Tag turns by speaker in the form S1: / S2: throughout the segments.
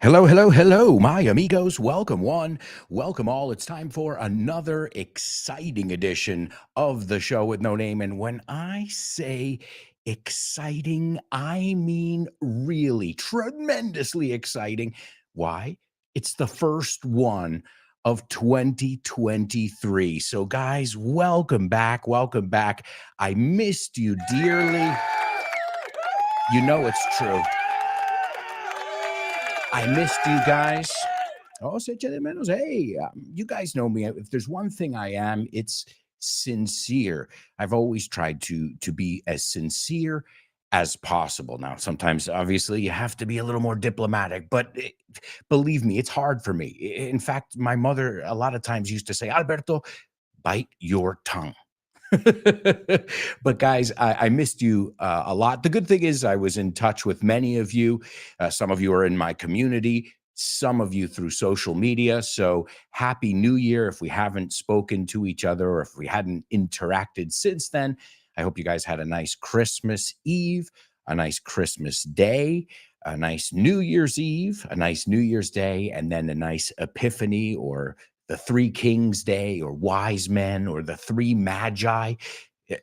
S1: Hello, hello, hello, my amigos. Welcome one, welcome all. It's time for another exciting edition of the show with no name. And when I say exciting, I mean really tremendously exciting. Why? It's the first one of 2023. So, guys, welcome back. Welcome back. I missed you dearly. You know it's true. I missed you guys. Oh, se echa de menos. Hey, you guys know me. If there's one thing I am, it's sincere. I've always tried to be as sincere as possible. Now, sometimes, obviously, you have to be a little more diplomatic, but believe me, it's hard for me. In fact, my mother a lot of times used to say, Alberto, bite your tongue. But guys, I missed you a lot. The good thing is I was in touch with many of you. Some of you are in my community, some of you through social media. So happy New Year if we haven't spoken to each other or if we hadn't interacted since then. I hope you guys had a nice Christmas Eve, a nice Christmas Day, a nice New Year's Eve, a nice New Year's Day, and then a nice Epiphany or the Three Kings Day or Wise Men or the Three Magi.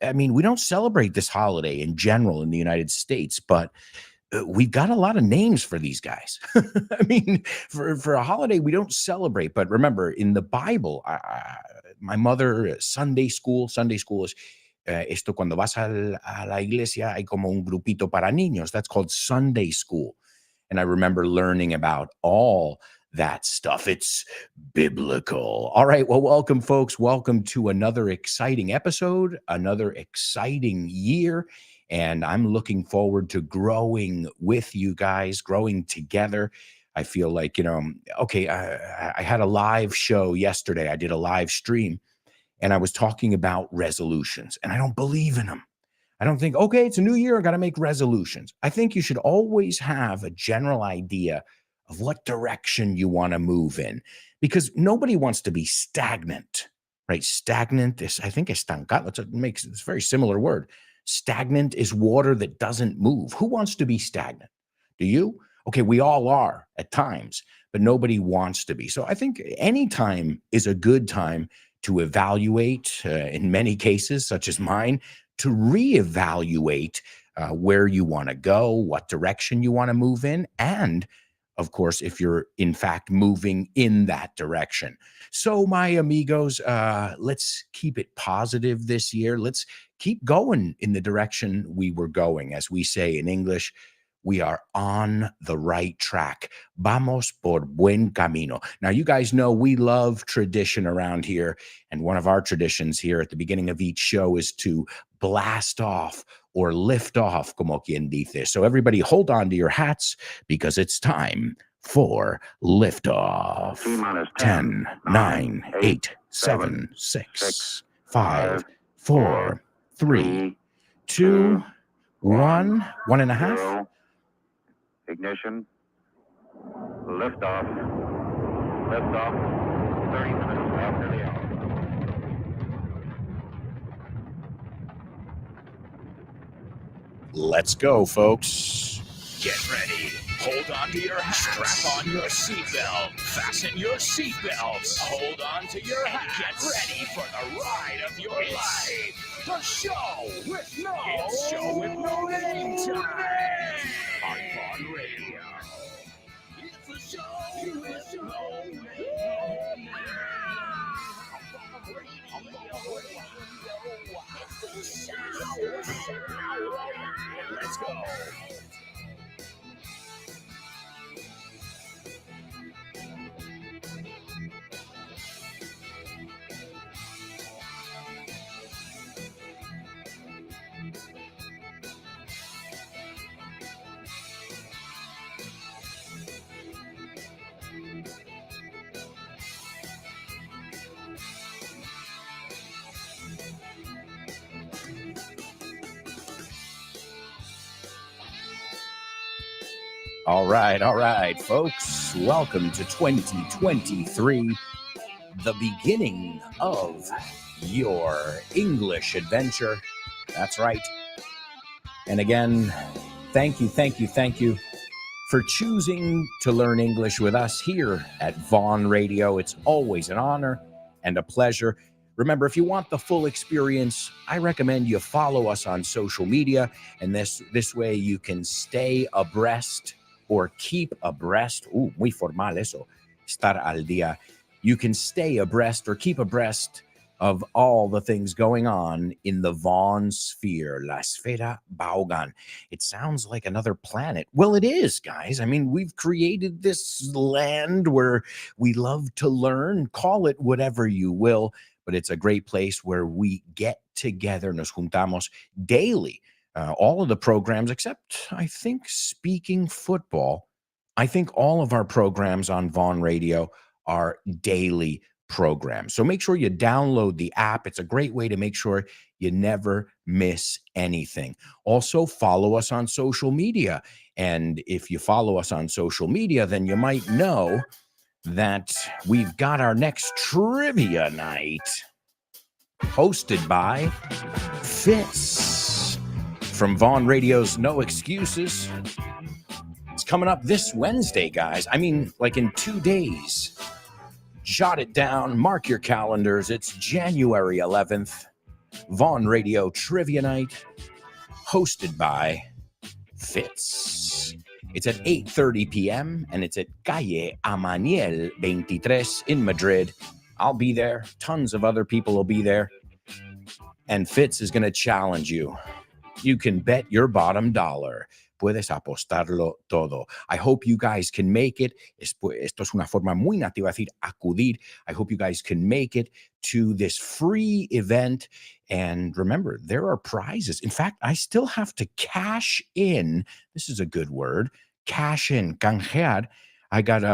S1: I mean, we don't celebrate this holiday in general in the United States, but we've got a lot of names for these guys. I mean, for a holiday we don't celebrate, but remember in the Bible, my mother, Sunday school is esto cuando vas a la iglesia hay como un grupito para niños. That's called Sunday school. And I remember learning about all that stuff. It's biblical. All right. Well, welcome, folks. Welcome to another exciting episode, another exciting year. And I'm looking forward to growing with you guys, growing together. I feel like, okay, I had a live show yesterday. I did a live stream and I was talking about resolutions, and I don't believe in them. I don't think, okay, it's a new year, I got to make resolutions. I think you should always have a general idea of what direction you want to move in, because nobody wants to be stagnant, right? Stagnant is, I think, estancado. It's a very similar word. Stagnant is water that doesn't move. Who wants to be stagnant? Do you? Okay, we all are at times, but nobody wants to be. So I think any time is a good time to evaluate, in many cases, such as mine, to reevaluate where you want to go, what direction you want to move in, and of course, if you're in fact moving in that direction. So, my amigos, let's keep it positive this year. Let's keep going in the direction we were going. As we say in English, we are on the right track. Vamos por buen camino. Now, you guys know we love tradition around here. And one of our traditions here at the beginning of each show is to blast off or lift off, como quien dice. So everybody hold on to your hats because it's time for liftoff. 10, 9, 8, 7, 6, 5, 4, 3, 2, 1, 1.5.
S2: Ignition. Liftoff. Liftoff. 30 minutes after the hour.
S1: Let's go, folks. Get ready. Hold on to your hats. Strap on your seatbelt. Fasten your seatbelts. Hold on to your hats. Get ready for the ride of your life. The show with no name time. On Fun Radio. It's a show with no name. It's the show. Let's go. All right, folks. Welcome to 2023, the beginning of your English adventure. That's right. And again, thank you for choosing to learn English with us here at Vaughn Radio. It's always an honor and a pleasure. Remember, if you want the full experience, I recommend you follow us on social media, and this way you can stay abreast or keep abreast. Muy formal eso, estar al día. You can stay abreast or keep abreast of all the things going on in the Vaughn sphere, La Sfera Baugan. It sounds like another planet. Well, it is, guys. I mean, we've created this land where we love to learn. Call it whatever you will, but it's a great place where we get together, nos juntamos daily. All of the programs, except I think Speaking Football, I think all of our programs on Vaughn Radio are daily programs. So make sure you download the app. It's a great way to make sure you never miss anything. Also, follow us on social media. And if you follow us on social media, then you might know that we've got our next trivia night hosted by Fitz from Vaughn Radio's No Excuses. It's coming up this Wednesday, guys. I mean, like in 2 days. Jot it down, mark your calendars. It's January 11th, Vaughn Radio Trivia Night, hosted by Fitz. It's at 8:30 p.m., and it's at Calle Amaniel 23 in Madrid. I'll be there. Tons of other people will be there. And Fitz is going to challenge you. You can bet your bottom dollar. Puedes apostarlo todo. I hope you guys can make it. Esto es una forma muy nativa de decir acudir. I hope you guys can make it to this free event. And remember, there are prizes. In fact, I still have to cash in. This is a good word. Cash in, canjear. I got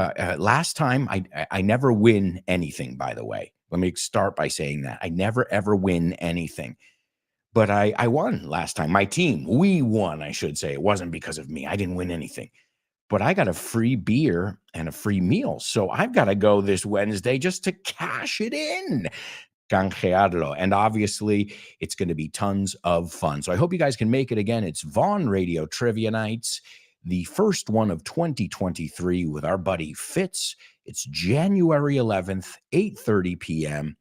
S1: last time, I never win anything, by the way. Let me start by saying that. I never, ever win anything. But I won last time. My team, we won, I should say. It wasn't because of me. I didn't win anything. But I got a free beer and a free meal. So I've got to go this Wednesday just to cash it in. Canjearlo. And obviously, it's going to be tons of fun. So I hope you guys can make it again. It's Vaughn Radio Trivia Nights, the first one of 2023 with our buddy Fitz. It's January 11th, 8:30 p.m.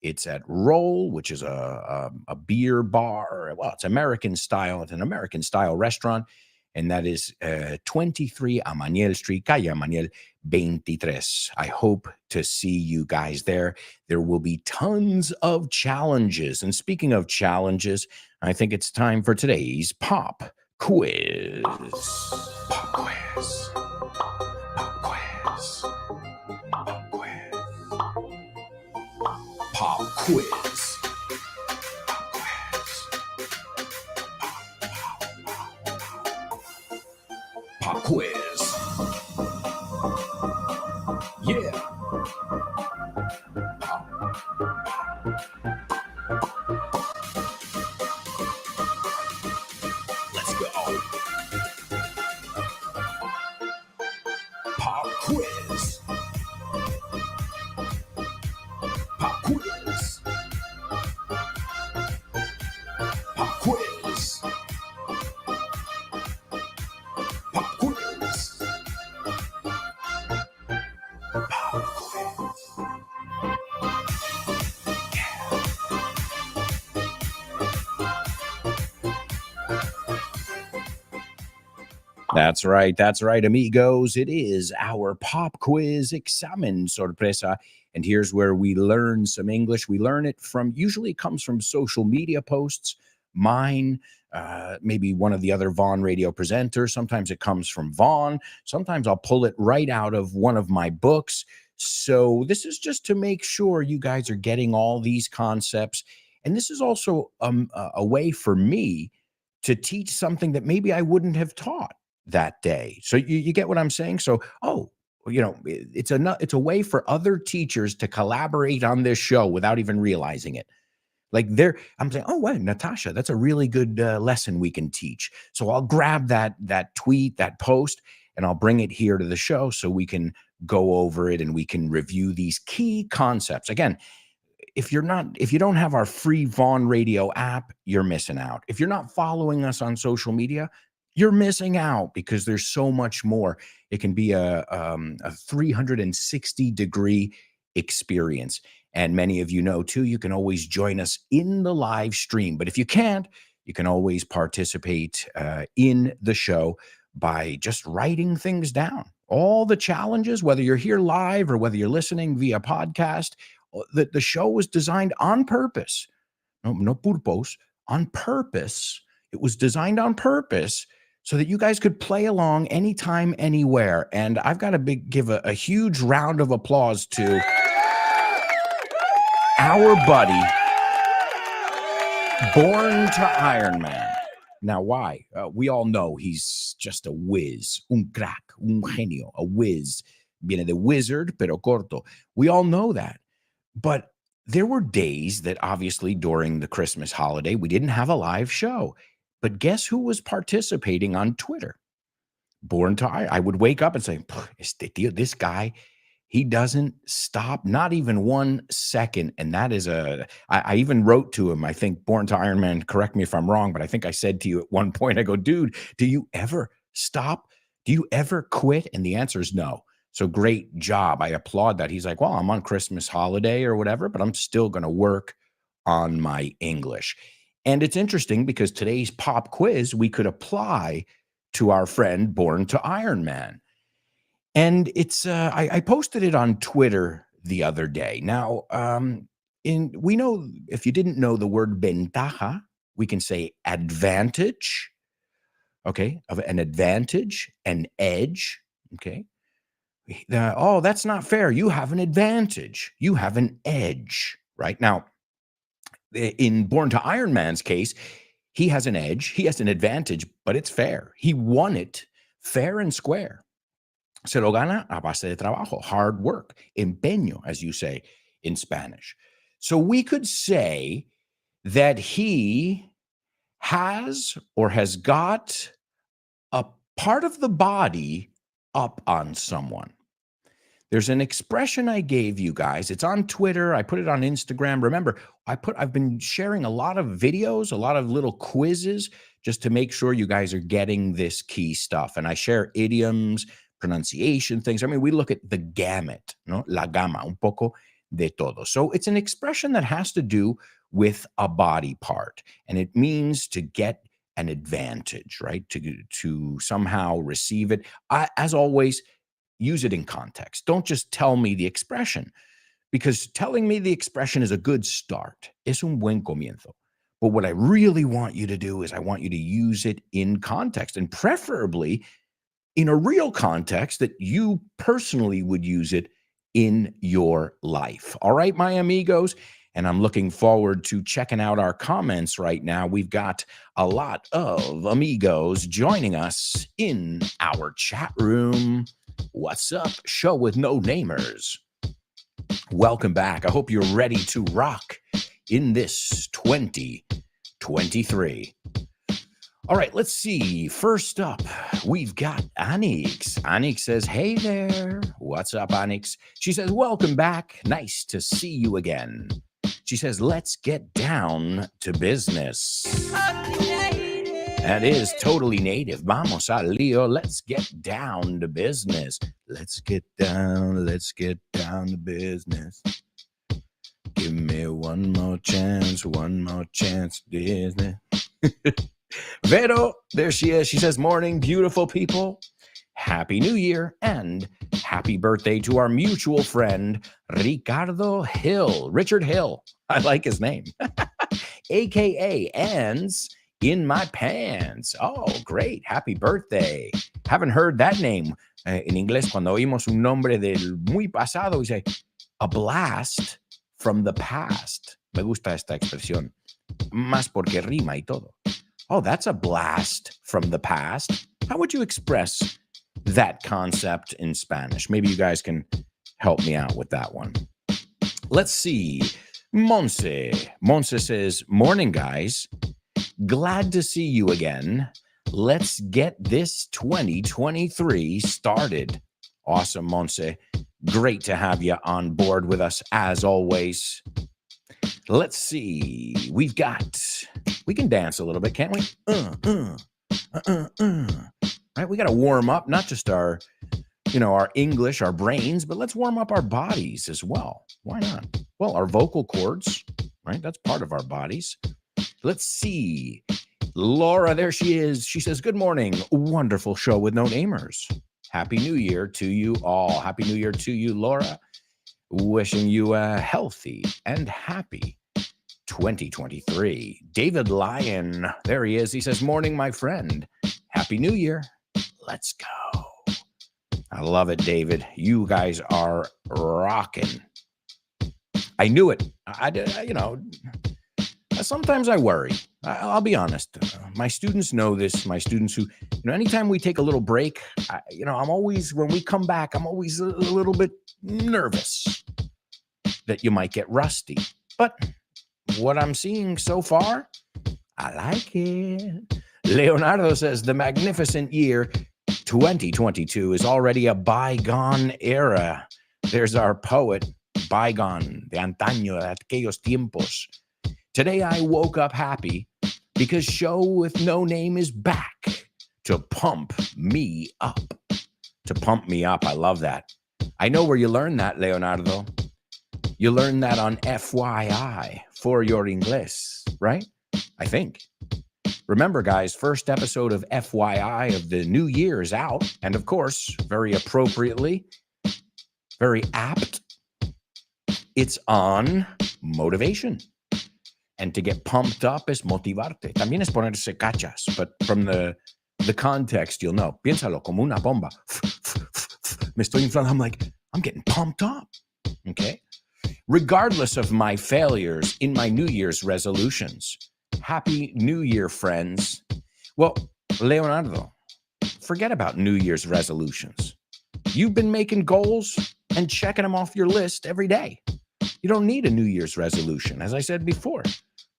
S1: It's at Roll, which is a beer bar. Well, it's American style. It's an American style restaurant. And that is 23 Amaniel Street, Calle Amaniel 23. I hope to see you guys there. There will be tons of challenges. And speaking of challenges, I think it's time for today's pop quiz. Pop quiz. Pop quiz. Pop quiz. Pop quiz. Pop quiz. Yeah. Pop. Let's go. Pop quiz. Pop quiz. Pop quiz. Pop quiz. Pop quiz. That's right. That's right, amigos. It is our pop quiz examen sorpresa. And here's where we learn some English. We learn it from, usually it comes from social media posts, mine, maybe one of the other Vaughn Radio presenters. Sometimes it comes from Vaughn. Sometimes I'll pull it right out of one of my books. So this is just to make sure you guys are getting all these concepts. And this is also a way for me to teach something that maybe I wouldn't have taught that day. So you get what I'm saying? So, it's a way for other teachers to collaborate on this show without even realizing it. Like I'm saying, oh, wow, Natasha, that's a really good lesson we can teach. So I'll grab that tweet, that post, and I'll bring it here to the show so we can go over it and we can review these key concepts. Again, if you don't have our free Vaughn Radio app, you're missing out. If you're not following us on social media, you're missing out because there's so much more. It can be a 360-degree experience. And many of you know, too, you can always join us in the live stream. But if you can't, you can always participate in the show by just writing things down. All the challenges, whether you're here live or whether you're listening via podcast, the show was designed on purpose. No purpose, on purpose. It was designed on purpose so that you guys could play along anytime, anywhere. And I've got to give a huge round of applause to our buddy, Born to Iron Man. Now, why? We all know he's just a whiz, un crack, un genio, a whiz. Viene de wizard, pero corto. We all know that. But there were days that obviously during the Christmas holiday, we didn't have a live show. But guess who was participating on Twitter? Born to Iron. I would wake up and say, this guy, he doesn't stop, not even 1 second. And that is I even wrote to him, I think, Born to Iron Man, correct me if I'm wrong, but I think I said to you at one point, I go, dude, do you ever stop? Do you ever quit? And the answer is no. So great job. I applaud that. He's like, well, I'm on Christmas holiday or whatever, but I'm still going to work on my English. And it's interesting because today's pop quiz, we could apply to our friend Born to Iron Man. And it's I posted it on Twitter the other day. Now, we know, if you didn't know the word ventaja, we can say advantage. Okay, of an advantage, an edge. Okay. Oh, that's not fair. You have an advantage. You have an edge, right? Now, in Born to Iron Man's case, he has an edge. He has an advantage, but it's fair. He won it fair and square. Se lo gana a base de trabajo, hard work, empeño, as you say in Spanish. So we could say that he has or has got a part of the body up on someone. There's an expression I gave you guys. It's on Twitter. I put it on Instagram. Remember, I've been sharing a lot of videos, a lot of little quizzes, just to make sure you guys are getting this key stuff. And I share idioms, pronunciation things. I mean, we look at the gamut, no? La gama, un poco de todo. So it's an expression that has to do with a body part, and it means to get an advantage, right? To somehow receive it. As always, use it in context. Don't just tell me the expression, because telling me the expression is a good start. Es un buen comienzo. But what I really want you to do is I want you to use it in context, and preferably in a real context that you personally would use it in your life. All right, my amigos? And I'm looking forward to checking out our comments right now. We've got a lot of amigos joining us in our chat room. What's up, show with no namers? Welcome back. I hope you're ready to rock in this 2023. All right, let's see. First up, we've got Anix. Anix says, hey there. What's up, Anix? She says, welcome back. Nice to see you again. She says, let's get down to business. That is totally native. Vamos al lío. Let's get down to business. Let's get down to business. Give me one more chance, business. Vero, there she is. She says, morning, beautiful people. Happy New Year and happy birthday to our mutual friend, Ricardo Hill. Richard Hill. I like his name. AKA Ends in My Pants. Oh, great. Happy birthday. Haven't heard that name. En inglés, cuando oímos un nombre del muy pasado, dice, a blast from the past. Me gusta esta expresión. Más porque rima y todo. Oh, that's a blast from the past. How would you express that concept in Spanish? Maybe you guys can help me out with that one. Let's see. Monse. Monse says, morning, guys. Glad to see you again. Let's get this 2023 started. Awesome, Monse. Great to have you on board with us as always. Let's see. We can dance a little bit, can't we? Right? We got to warm up, not just our English, our brains, but let's warm up our bodies as well. Why not? Well, our vocal cords, right? That's part of our bodies. Let's see. Laura, there she is. She says, good morning. Wonderful show with no namers. Happy New Year to you all. Happy New Year to you, Laura. Wishing you a healthy and happy 2023. David Lyon, there he is. He says, morning, my friend. Happy New Year. Let's go. I love it, David. You guys are rocking. I knew it. Sometimes I worry. I'll be honest. My students know this. My students who, anytime we take a little break, I'm always, when we come back, I'm always a little bit nervous that you might get rusty. But what I'm seeing so far, I like it. Leonardo says the magnificent year 2022 is already a bygone era. There's our poet, bygone, de antaño, de aquellos tiempos. Today I woke up happy because Show with No Name is back to pump me up. To pump me up. I love that. I know where you learned that, Leonardo. You learned that on FYI, for your English, right? I think. Remember, guys, first episode of FYI of the new year is out. And of course, very appropriately, very apt, it's on motivation. And to get pumped up es motivarte. También es ponerse cachas, but from the context, you'll know. Piénsalo como una bomba. Me estoy inflando. I'm like, I'm getting pumped up. Okay? Regardless of my failures in my New Year's resolutions. Happy New Year, friends. Well, Leonardo, forget about New Year's resolutions. You've been making goals and checking them off your list every day. You don't need a New Year's resolution. As I said before,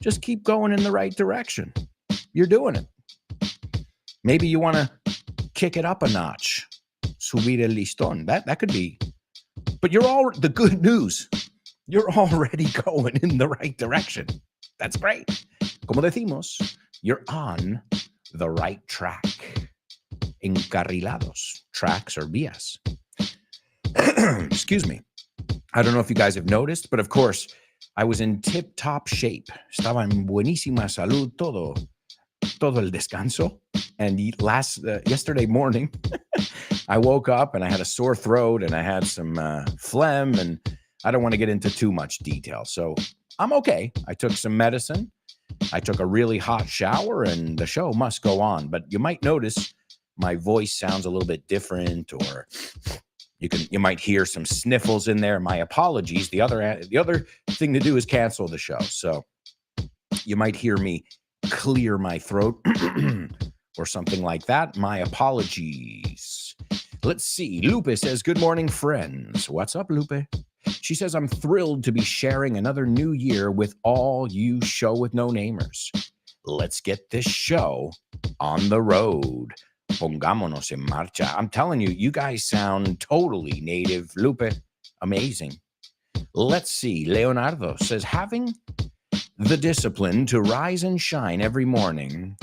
S1: just keep going in the right direction. You're doing it. Maybe you want to kick it up a notch. Subir el listón. That could be. But the good news, you're already going in the right direction. That's great. Como decimos, you're on the right track. Encarrilados. Tracks or vías. Excuse me. I don't know if you guys have noticed, but of course, I was in tip-top shape. Estaba en buenísima salud, todo el descanso. And yesterday morning, I woke up and I had a sore throat and I had some phlegm, and I don't want to get into too much detail. So I'm okay. I took some medicine. I took a really hot shower, and the show must go on. But you might notice my voice sounds a little bit different, or you might hear some sniffles in there. My apologies. The other thing to do is cancel the show. So you might hear me clear my throat or something like that. My apologies. Let's see. Lupe says, good morning, friends. What's up, Lupe? She says, I'm thrilled to be sharing another new year with all you Show with No Namers. Let's get this show on the road. Pongámonos en marcha. I'm telling you, you guys sound totally native. Lupe, amazing. Let's see. Leonardo says, having the discipline to rise and shine every morning,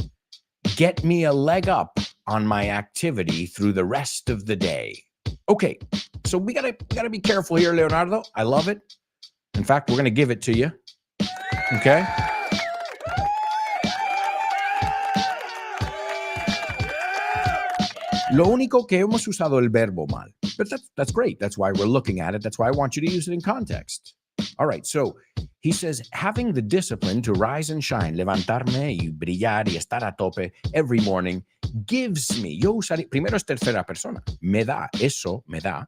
S1: get me a leg up on my activity through the rest of the day. Okay, so we gotta be careful here, Leonardo. I love it. In fact, we're gonna give it to you. Okay. Lo único que hemos usado el verbo mal. But that's great. That's why we're looking at it. That's why I want you to use it in context. All right, so he says, having the discipline to rise and shine, levantarme y brillar y estar a tope every morning gives me, yo usaré, primero es tercera persona, me da, eso me da.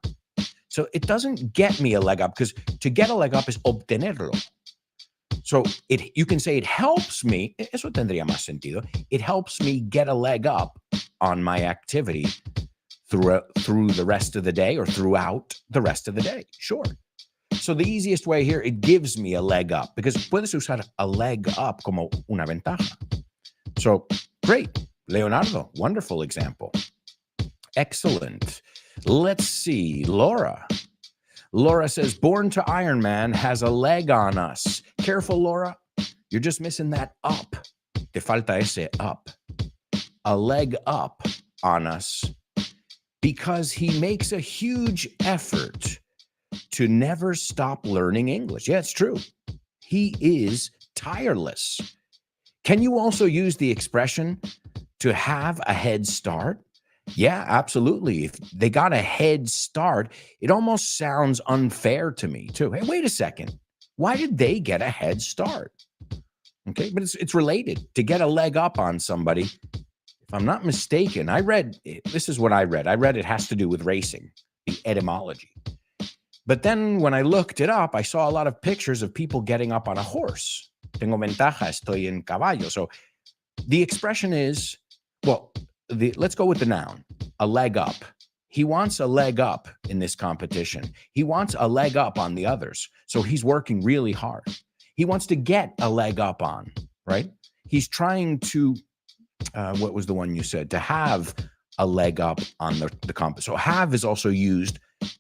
S1: So it doesn't get me a leg up, because to get a leg up is obtenerlo. So you can say it helps me, eso tendría más sentido, it helps me get a leg up on my activity through the rest of the day, or throughout the rest of the day. Sure. So the easiest way here, it gives me a leg up, because puedes usar a leg up como una ventaja. So great. Leonardo, wonderful example. Excellent. Let's see. Laura. Laura says, Born to Iron Man has a leg on us. Careful, Laura. You're just missing that up. Te falta ese up. a leg up on us because he makes a huge effort to never stop learning English. Yeah, it's true. He is tireless. Can you also use the expression to have a head start? Yeah, absolutely. If they got a head start, it almost sounds unfair to me, too. Hey, wait a second. Why did they get a head start? Okay, but it's related. To get a leg up on somebody, if I'm not mistaken, this is what I read. I read it has to do with racing, the etymology. But then when I looked it up, I saw a lot of pictures of people getting up on a horse. Tengo ventaja, estoy en caballo. So the expression is, well, let's go with the noun, a leg up. He wants a leg up in this competition. He wants a leg up on the others. So he's working really hard. He wants to get a leg up on, right? He's trying to, what was the one you said? To have a leg up on the competition. So have is also used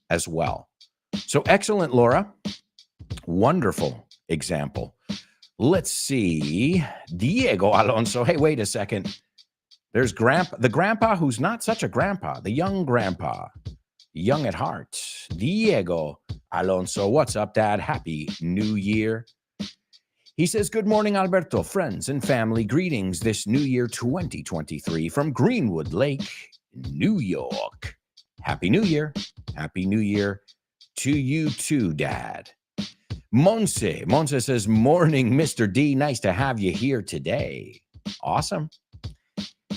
S1: as well. So excellent, Laura. Wonderful example. Let's see. Diego Alonso. Hey, wait a second. There's the grandpa who's not such a grandpa, the young grandpa, young at heart. Diego Alonso. What's up, Dad? Happy New Year. He says, good morning, Alberto, friends and family. Greetings this New Year 2023 from Greenwood Lake, New York. Happy New Year. Happy New Year to you too, Dad. Monse says, morning, Mr. D. Nice to have you here today. Awesome.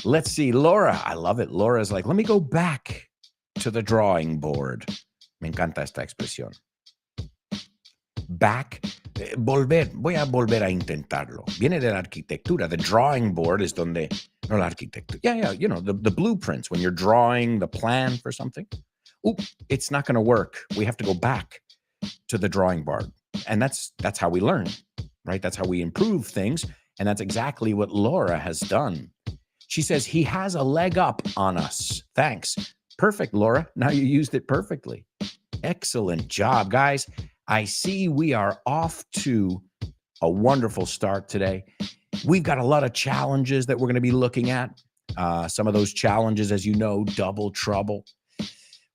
S1: Let's see, Laura. I love it. Laura's like, let me go back to the drawing board. Me encanta esta expresión. Back, volver, voy a volver a intentarlo. Viene de la arquitectura. The drawing board is donde, no la arquitectura. Yeah, you know, the blueprints, when you're drawing the plan for something. Oop, it's not going to work. We have to go back to the drawing board. And that's how we learn, right? That's how we improve things. And that's exactly what Laura has done. She says, he has a leg up on us. Thanks. Perfect, Laura. Now you used it perfectly. Excellent job, guys. I see we are off to a wonderful start today. We've got a lot of challenges that we're going to be looking at. Some of those challenges, as you know, double trouble.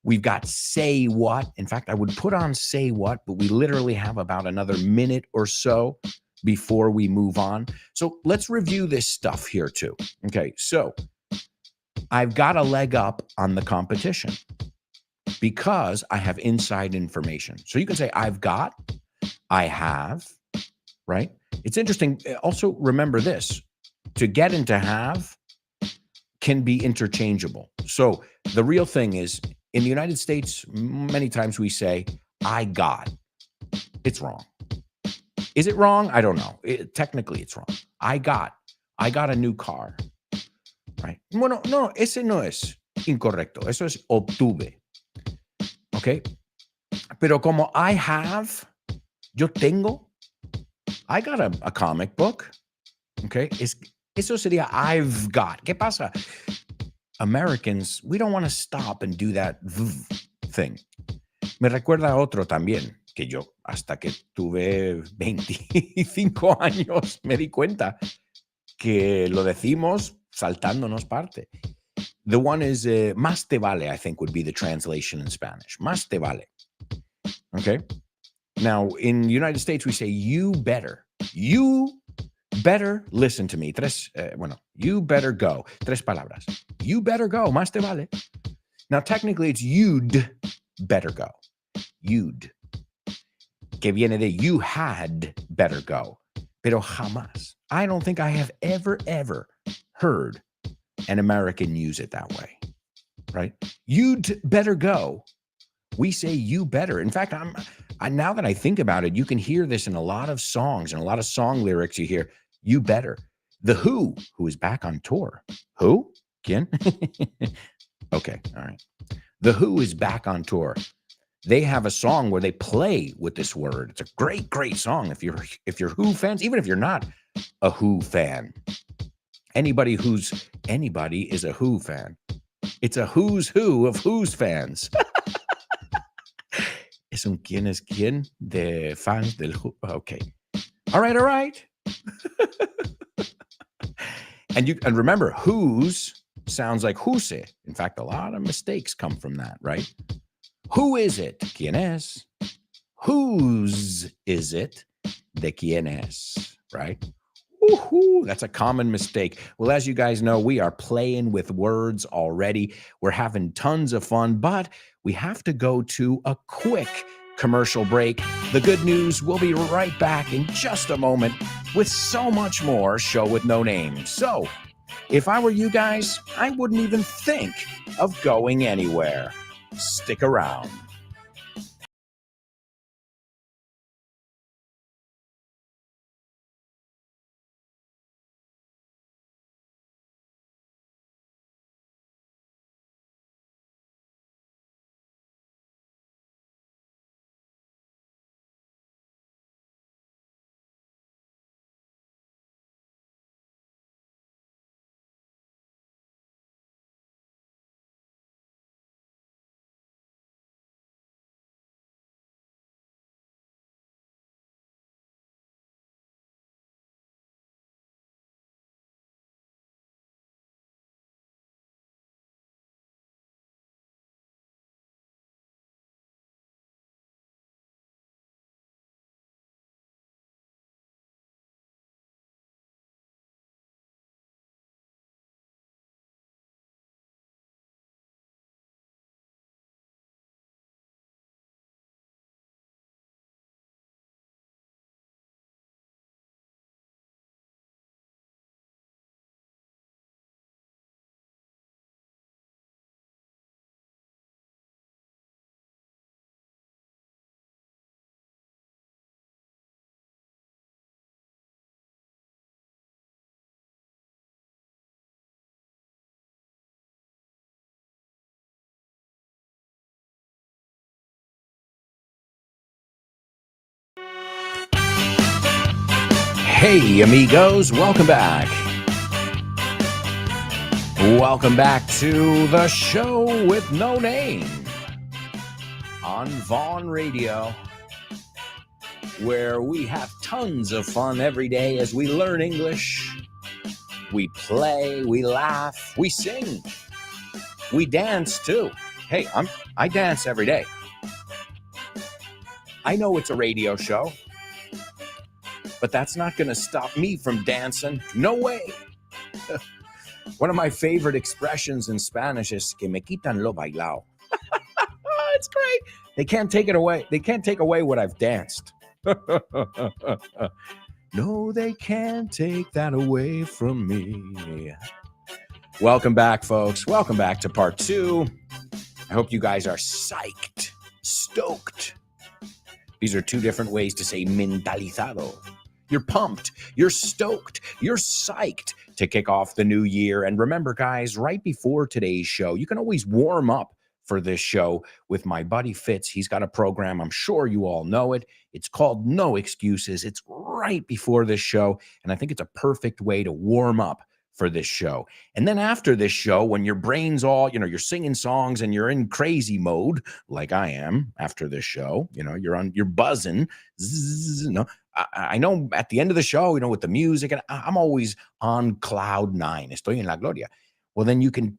S1: We've got say what. In fact, I would put on say what, but we literally have about another minute or so before we move on. So let's review this stuff here too. Okay, so I've got a leg up on the competition because I have inside information. So you can say I've got, I have, right? It's interesting. Also remember this, to get and to have can be interchangeable. So the real thing is, in the United States, many times we say, I got. It's wrong. Is it wrong? I don't know. Technically, it's wrong. I got a new car. Right? Bueno, no, ese no es incorrecto. Eso es obtuve. Okay? Pero como I have, yo tengo, I got a comic book. Okay? Eso sería I've got. ¿Qué pasa? Americans, we don't want to stop and do that thing. Me recuerda a otro también, que yo hasta que tuve 25 años me di cuenta que lo decimos saltándonos parte. The one is más te vale, I think would be the translation in Spanish. Más te vale. Okay? Now, in the United States, we say you better. You better listen to me. You better go. Tres palabras. You better go. Más te vale. Now, technically, it's you'd better go. You'd. Que viene de you had better go. Pero jamás. I don't think I have ever heard an American use it that way. Right? You'd better go. We say you better. In fact, now that I think about it, you can hear this in a lot of songs and a lot of song lyrics. You hear you better. The Who is back on tour. Who? ¿Quién? Okay, all right. The Who is back on tour. They have a song where they play with this word. It's a great song. If you're Who fans, even if you're not a Who fan, anybody is a Who fan. It's a who's who of Who's fans. Es un quién es quién de fans del Who. Okay. All right. And remember, Who's sounds like whose. In fact, a lot of mistakes come from that, right? Who is it? ¿Quién es? Whose is it? ¿De quién es? Right? Woohoo, that's a common mistake. Well, as you guys know, we are playing with words already. We're having tons of fun, but we have to go to a quick commercial break. The good news, we'll be right back in just a moment with so much more Show with No Name. So, if I were you guys, I wouldn't even think of going anywhere. Stick around. Hey, amigos, welcome back. Welcome back to the Show with No Name on Vaughn Radio, where we have tons of fun every day as we learn English. We play, we laugh, we sing, we dance too. Hey, I dance every day. I know it's a radio show, but that's not going to stop me from dancing. No way. One of my favorite expressions in Spanish is que me quitan lo bailao. It's great. They can't take it away. They can't take away what I've danced. No, they can't take that away from me. Welcome back, folks. Welcome back to part 2. I hope you guys are psyched, stoked. These are 2 different ways to say mentalizado. You're pumped, you're stoked, you're psyched to kick off the new year. And remember, guys, right before today's show, you can always warm up for this show with my buddy Fitz. He's got a program. I'm sure you all know it. It's called No Excuses. It's right before this show. And I think it's a perfect way to warm up for this show. And then after this show, when your brain's all, you're singing songs and you're in crazy mode, like I am after this show, you're buzzing. I know at the end of the show, with the music, and I'm always on cloud 9. Estoy en la gloria. Well, then you can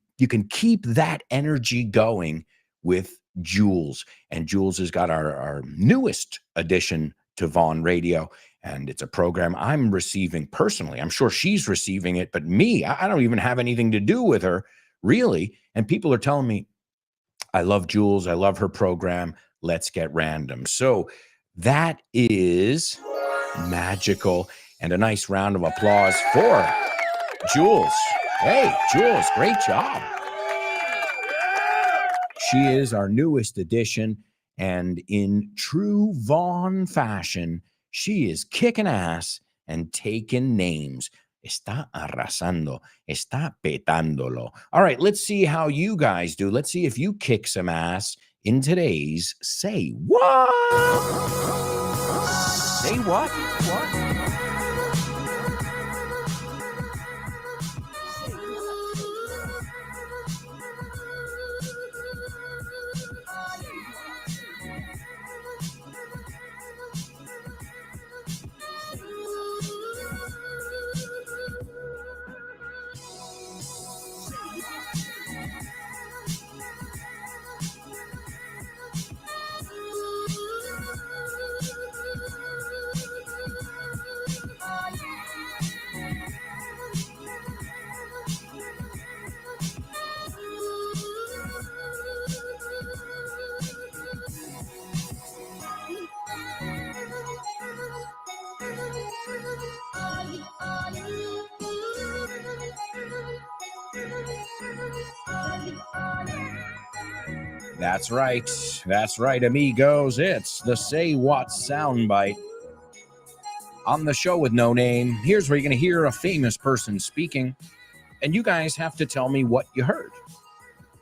S1: keep that energy going with Jules. And Jules has got our newest addition to Vaughn Radio. And it's a program I'm receiving personally. I'm sure she's receiving it, but me, I don't even have anything to do with her, really. And people are telling me, I love Jules. I love her program. Let's get random. So that is magical. And a nice round of applause for Jules. Hey, Jules, great job. She is our newest addition. And in true Vaughn fashion, she is kicking ass and taking names. Está arrasando. Está petándolo. All right, let's see how you guys do. Let's see if you kick some ass in today's Say What? Say what? What? That's right. That's right, amigos. It's the Say What soundbite. On the show with no name, here's where you're going to hear a famous person speaking, and you guys have to tell me what you heard.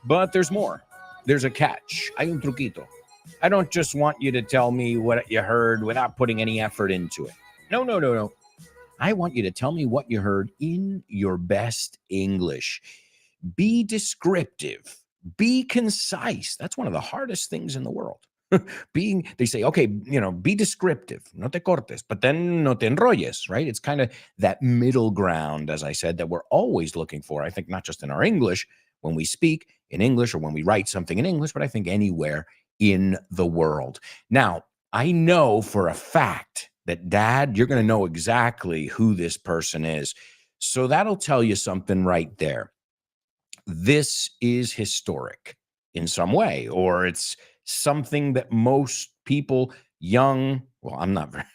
S1: But there's more. There's a catch. Hay un truquito. I don't just want you to tell me what you heard without putting any effort into it. No. I want you to tell me what you heard in your best English. Be descriptive. Be concise. That's one of the hardest things in the world. They say, okay, be descriptive, no te cortes, but then no te enrolles, right? It's kind of that middle ground, as I said, that we're always looking for. I think not just in our English, when we speak in English or when we write something in English, but I think anywhere in the world. Now, I know for a fact that, Dad, you're going to know exactly who this person is. So that'll tell you something right there. This is historic in some way, or it's something that most people, I'm not very,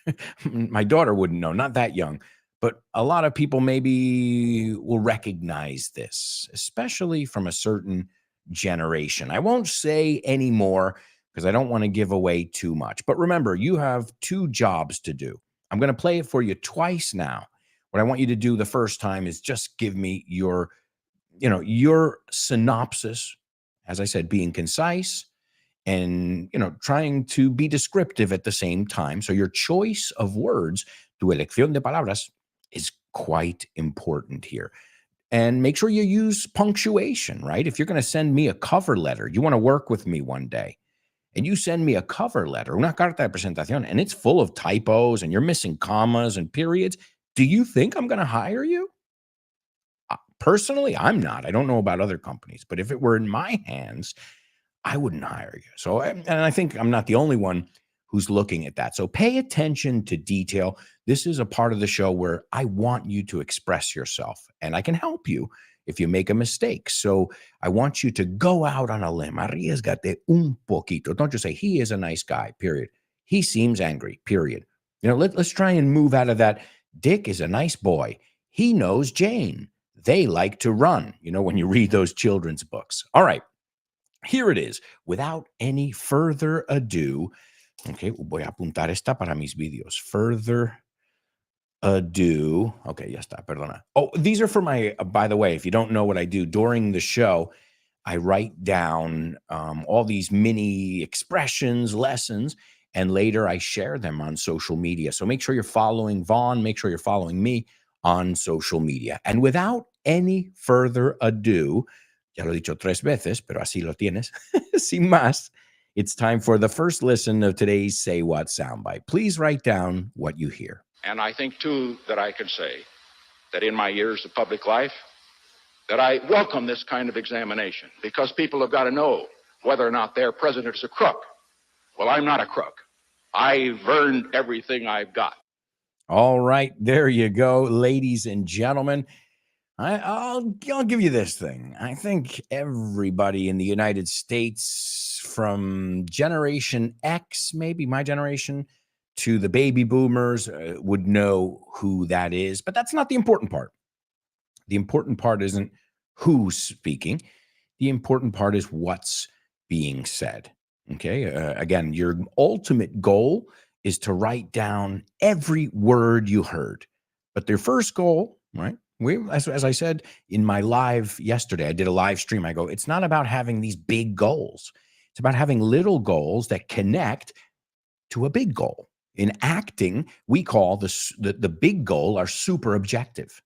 S1: my daughter wouldn't know, not that young, but a lot of people maybe will recognize this, especially from a certain generation. I won't say any more because I don't want to give away too much. But remember, you have two jobs to do. I'm going to play it for you twice now. What I want you to do the first time is just give me your synopsis, as I said, being concise and, trying to be descriptive at the same time. So your choice of words, tu elección de palabras, is quite important here. And make sure you use punctuation, right? If you're going to send me a cover letter, you want to work with me one day, and you send me a cover letter, una carta de presentación, and it's full of typos and you're missing commas and periods, do you think I'm going to hire you? Personally, I'm not. I don't know about other companies, but if it were in my hands, I wouldn't hire you. So, and I think I'm not the only one who's looking at that. So pay attention to detail. This is a part of the show where I want you to express yourself, and I can help you if you make a mistake. So I want you to go out on a limb. Arriesgate un poquito. Don't just say, he is a nice guy, period. He seems angry, period. Let's try and move out of that. Dick is a nice boy. He knows Jane. They like to run, when you read those children's books. All right, here it is. Without any further ado, okay, voy a apuntar esta para mis videos. Further ado. Okay, ya está, perdona. Oh, these are for my, by the way, if you don't know what I do during the show, I write down all these mini expressions, lessons, and later I share them on social media. So make sure you're following Vaughn. Make sure you're following me on social media. And without any further ado, ya lo he dicho 3 veces, pero así lo tienes, sin más, it's time for the first listen of today's Say What soundbite. Please write down what you hear.
S3: And I think, too, that I can say that in my years of public life, that I welcome this kind of examination, because people have got to know whether or not their president is a crook. Well, I'm not a crook. I've earned everything I've got.
S1: All right, there you go, ladies and gentlemen. I'll give you this thing. I think everybody in the United States, from Generation X, maybe my generation, to the baby boomers, would know who that is. But that's not the important part. The important part isn't who's speaking. The important part is what's being said. Okay. Again, your ultimate goal is to write down every word you heard. But their first goal, right? As I said in my live yesterday, I did a live stream. I go, it's not about having these big goals. It's about having little goals that connect to a big goal. In acting, we call the big goal our super objective.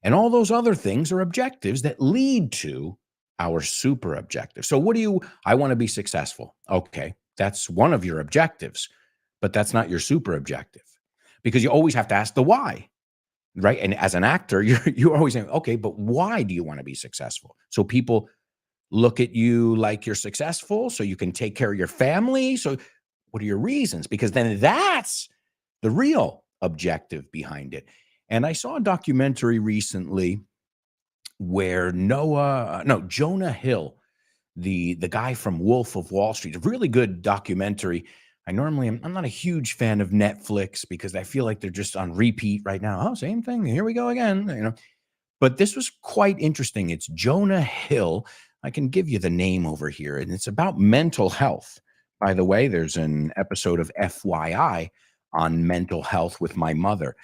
S1: And all those other things are objectives that lead to our super objective. So I want to be successful. Okay, that's one of your objectives, but that's not your super objective, because you always have to ask the why, right? And as an actor, you're always saying, okay, but why do you want to be successful? So people look at you like you're successful, so you can take care of your family. So what are your reasons? Because then that's the real objective behind it. And I saw a documentary recently where Jonah Hill, the guy from Wolf of Wall Street, a really good documentary. I'm not a huge fan of Netflix because I feel like they're just on repeat right now. Oh, same thing. Here we go again. But this was quite interesting. It's Jonah Hill, I can give you the name over here, and it's about mental health. By the way, there's an episode of FYI on mental health with my mother.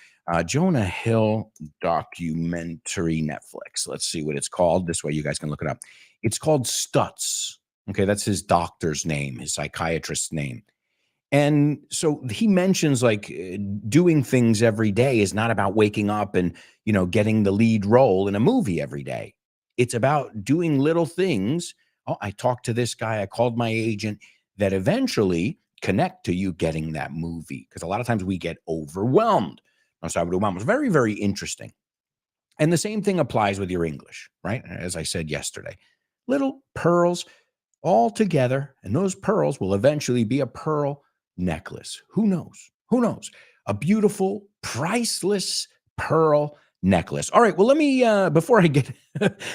S1: Jonah Hill documentary Netflix. Let's see what it's called. This way you guys can look it up. It's called Stutz. Okay, that's his doctor's name, his psychiatrist's name. And so he mentions like doing things every day is not about waking up and, getting the lead role in a movie every day. It's about doing little things. Oh, I talked to this guy, I called my agent, that eventually connect to you getting that movie. Because a lot of times we get overwhelmed. Nos abrumamos. Very, very interesting. And the same thing applies with your English, right? As I said yesterday, little pearls all together, and those pearls will eventually be a pearl necklace. Who knows? Who knows? A beautiful, priceless pearl necklace. All right. Well, let me before I get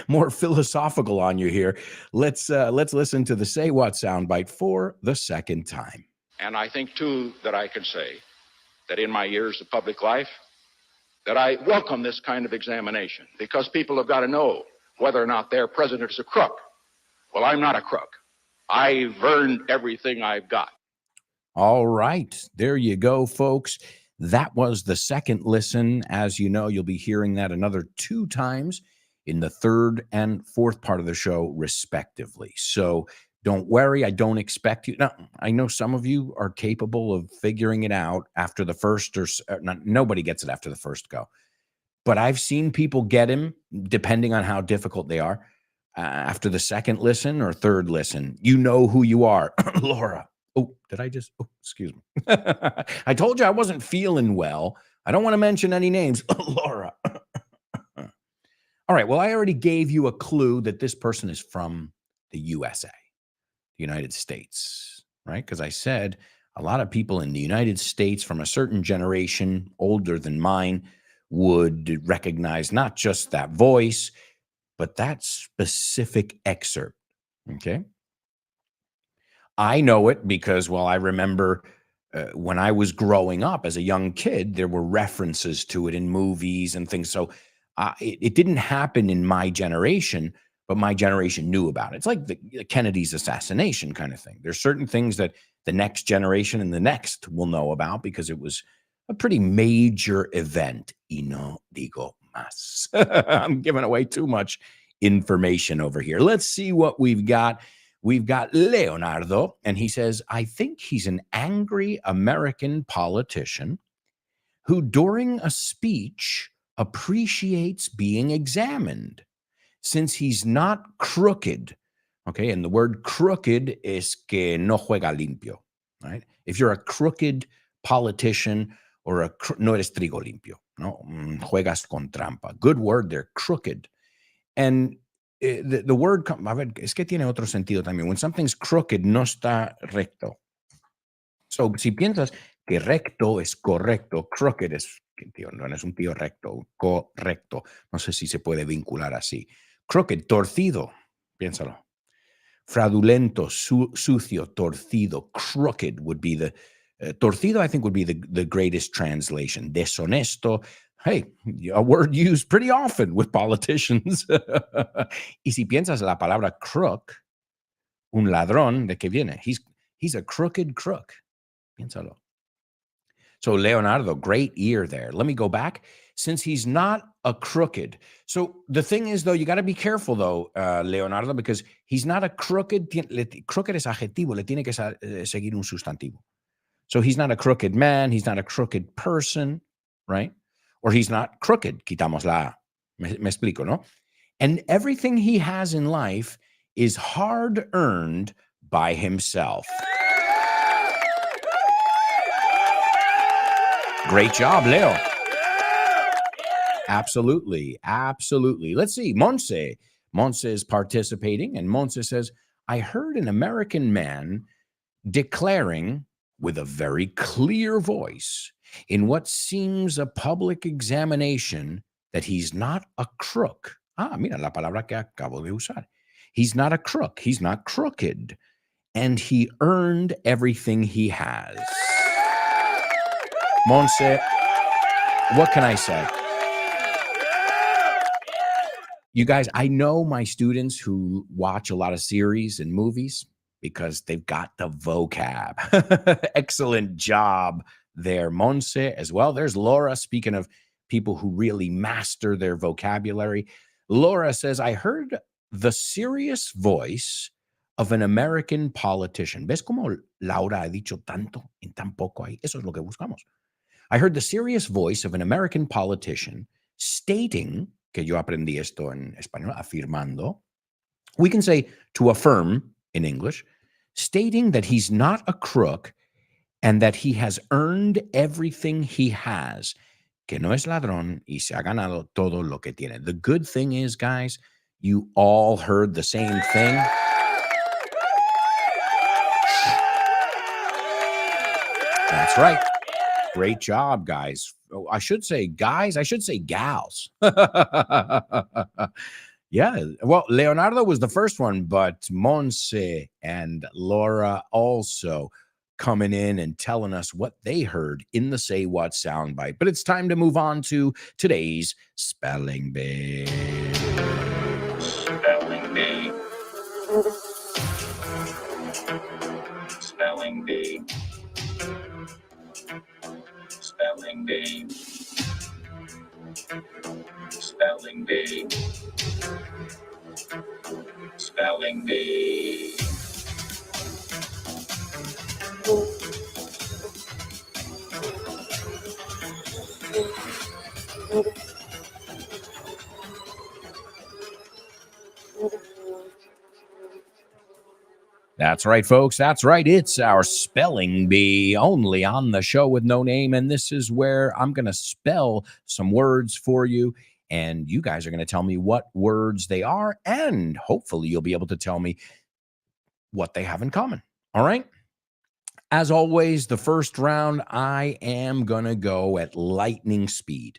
S1: more philosophical on you here, let's listen to the Say What soundbite for the second time.
S3: And I think, too, that I can say that in my years of public life, that I welcome this kind of examination because people have got to know whether or not their president is a crook. Well, I'm not a crook. I've earned everything I've got.
S1: All right. There you go, folks. That was the second listen. As you know, you'll be hearing that another 2 times in the third and fourth part of the show, respectively. So don't worry. I don't expect you. Now, I know some of you are capable of figuring it out after the first not, nobody gets it after the first go. But I've seen people get him, depending on how difficult they are, after the second listen or third listen. You know who you are. Laura. Oh, did I just? Oh, excuse me. I told you I wasn't feeling well. I don't want to mention any names. Laura. All right. Well, I already gave you a clue that this person is from the USA, the United States, right? Because I said a lot of people in the United States from a certain generation, older than mine, would recognize not just that voice, but that specific excerpt. Okay. I know it because, well, I remember when I was growing up as a young kid, there were references to it in movies and things. So it didn't happen in my generation, but my generation knew about it. It's like the Kennedy's assassination kind of thing. There's certain things that the next generation and the next will know about because it was a pretty major event. Y no digo más. I'm giving away too much information over here. Let's see what we've got. We've got Leonardo, and he says, I think he's an angry American politician who, during a speech, appreciates being examined since he's not crooked. Okay, and the word crooked is que no juega limpio, right? If you're a crooked politician or no eres trigo limpio, no, juegas con trampa. Good word there, crooked. And the word, a ver, es que tiene otro sentido también. When something's crooked, no está recto. So, si piensas que recto es correcto, crooked es, tío, no es un tío recto, correcto. No sé si se puede vincular así. Crooked, torcido, piénsalo. Fraudulento, sucio, torcido. Crooked would be the, torcido I think would be the greatest translation. Deshonesto, hey, a word used pretty often with politicians. Y si piensas la palabra crook, un ladrón, ¿de qué viene? He's a crooked crook. Piénsalo. So Leonardo, great ear there. Let me go back. Since he's not a crooked. So the thing is, though, you got to be careful, though, Leonardo, because he's not a crooked. Crooked es adjetivo, le tiene que seguir un sustantivo. So he's not a crooked man. He's not a crooked person, right? Or he's not crooked. Quitamos la A. Me explico, ¿no? And everything he has in life is hard-earned by himself. Great job, Leo. Absolutely. Absolutely. Let's see. Monse. Monse is participating, and Monse says, I heard an American man declaring with a very clear voice in what seems a public examination that he's not a crook. Mira la palabra que acabo de usar. He's not a crook. He's not crooked. And he earned everything he has. Monse, what can I say? You guys, I know my students who watch a lot of series and movies because they've got the vocab. Excellent job there, Monse, as well. There's Laura. Speaking of people who really master their vocabulary, Laura says, I heard the serious voice of an American politician. ¿Ves cómo Laura ha dicho tanto en tan poco ahí? Eso es lo que buscamos. I heard the serious voice of an American politician stating, que yo aprendí esto en español, afirmando. We can say to affirm in English, stating that he's not a crook and that he has earned everything he has, que no es ladrón y se ha ganado todo lo que tiene. The good thing is, guys, you all heard the same thing. That's right. Great job, guys. Oh, I should say guys. I should say gals. Yeah. Well, Leonardo was the first one, but Monse and Laura also coming in and telling us what they heard in the Say What soundbite. But it's time to move on to today's Spelling Bee.
S3: Spelling Bee. Spelling Bee. Spelling Bee. Spelling Bee. Spelling Bee.
S1: That's right, folks. That's right. It's our Spelling Bee, only on the show with no name. And this is where I'm going to spell some words for you. And you guys are going to tell me what words they are. And hopefully you'll be able to tell me what they have in common. All right. As always, the first round, I am going to go at lightning speed.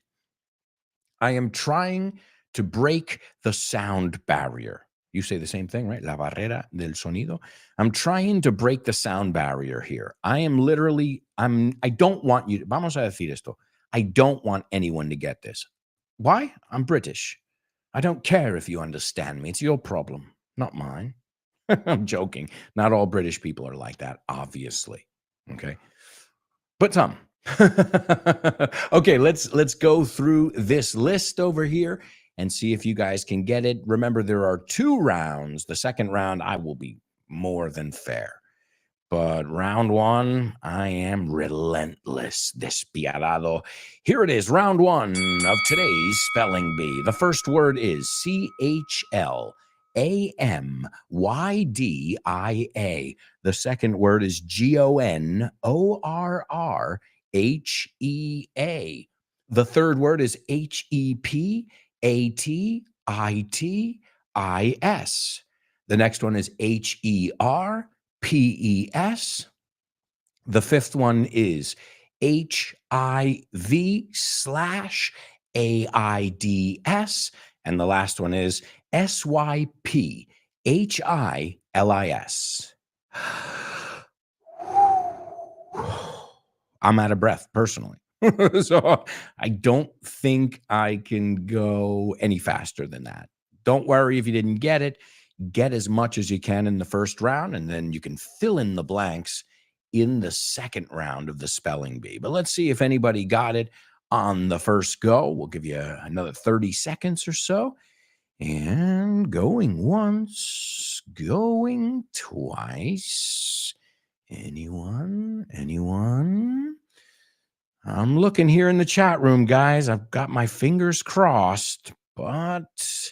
S1: I am trying to break the sound barrier. You say the same thing, right? La barrera del sonido. I'm trying to break the sound barrier here. I don't want you, vamos a decir esto. I don't want anyone to get this. Why? I'm British. I don't care if you understand me. It's your problem, not mine. I'm joking. Not all British people are like that, obviously. Okay. But some. Okay, let's go through this list over here and see if you guys can get it. Remember, there are 2 rounds. The second round, I will be more than fair. But round 1, I am relentless, despiadado. Here it is, round 1 of today's Spelling Bee. The first word is CHLAMYDIA. The second word is GONORRHEA. The third word is HEPATITIS. The next one is HERPES. The fifth one is HIV/AIDS. And the last one is SYPHILIS. I'm out of breath personally. So I don't think I can go any faster than that. Don't worry if you didn't get it. Get as much as you can in the first round, and then you can fill in the blanks in the second round of the Spelling Bee. But let's see if anybody got it on the first go. We'll give you another 30 seconds or so. And going once, going twice. Anyone? I'm looking here in the chat room, guys. I've got my fingers crossed, but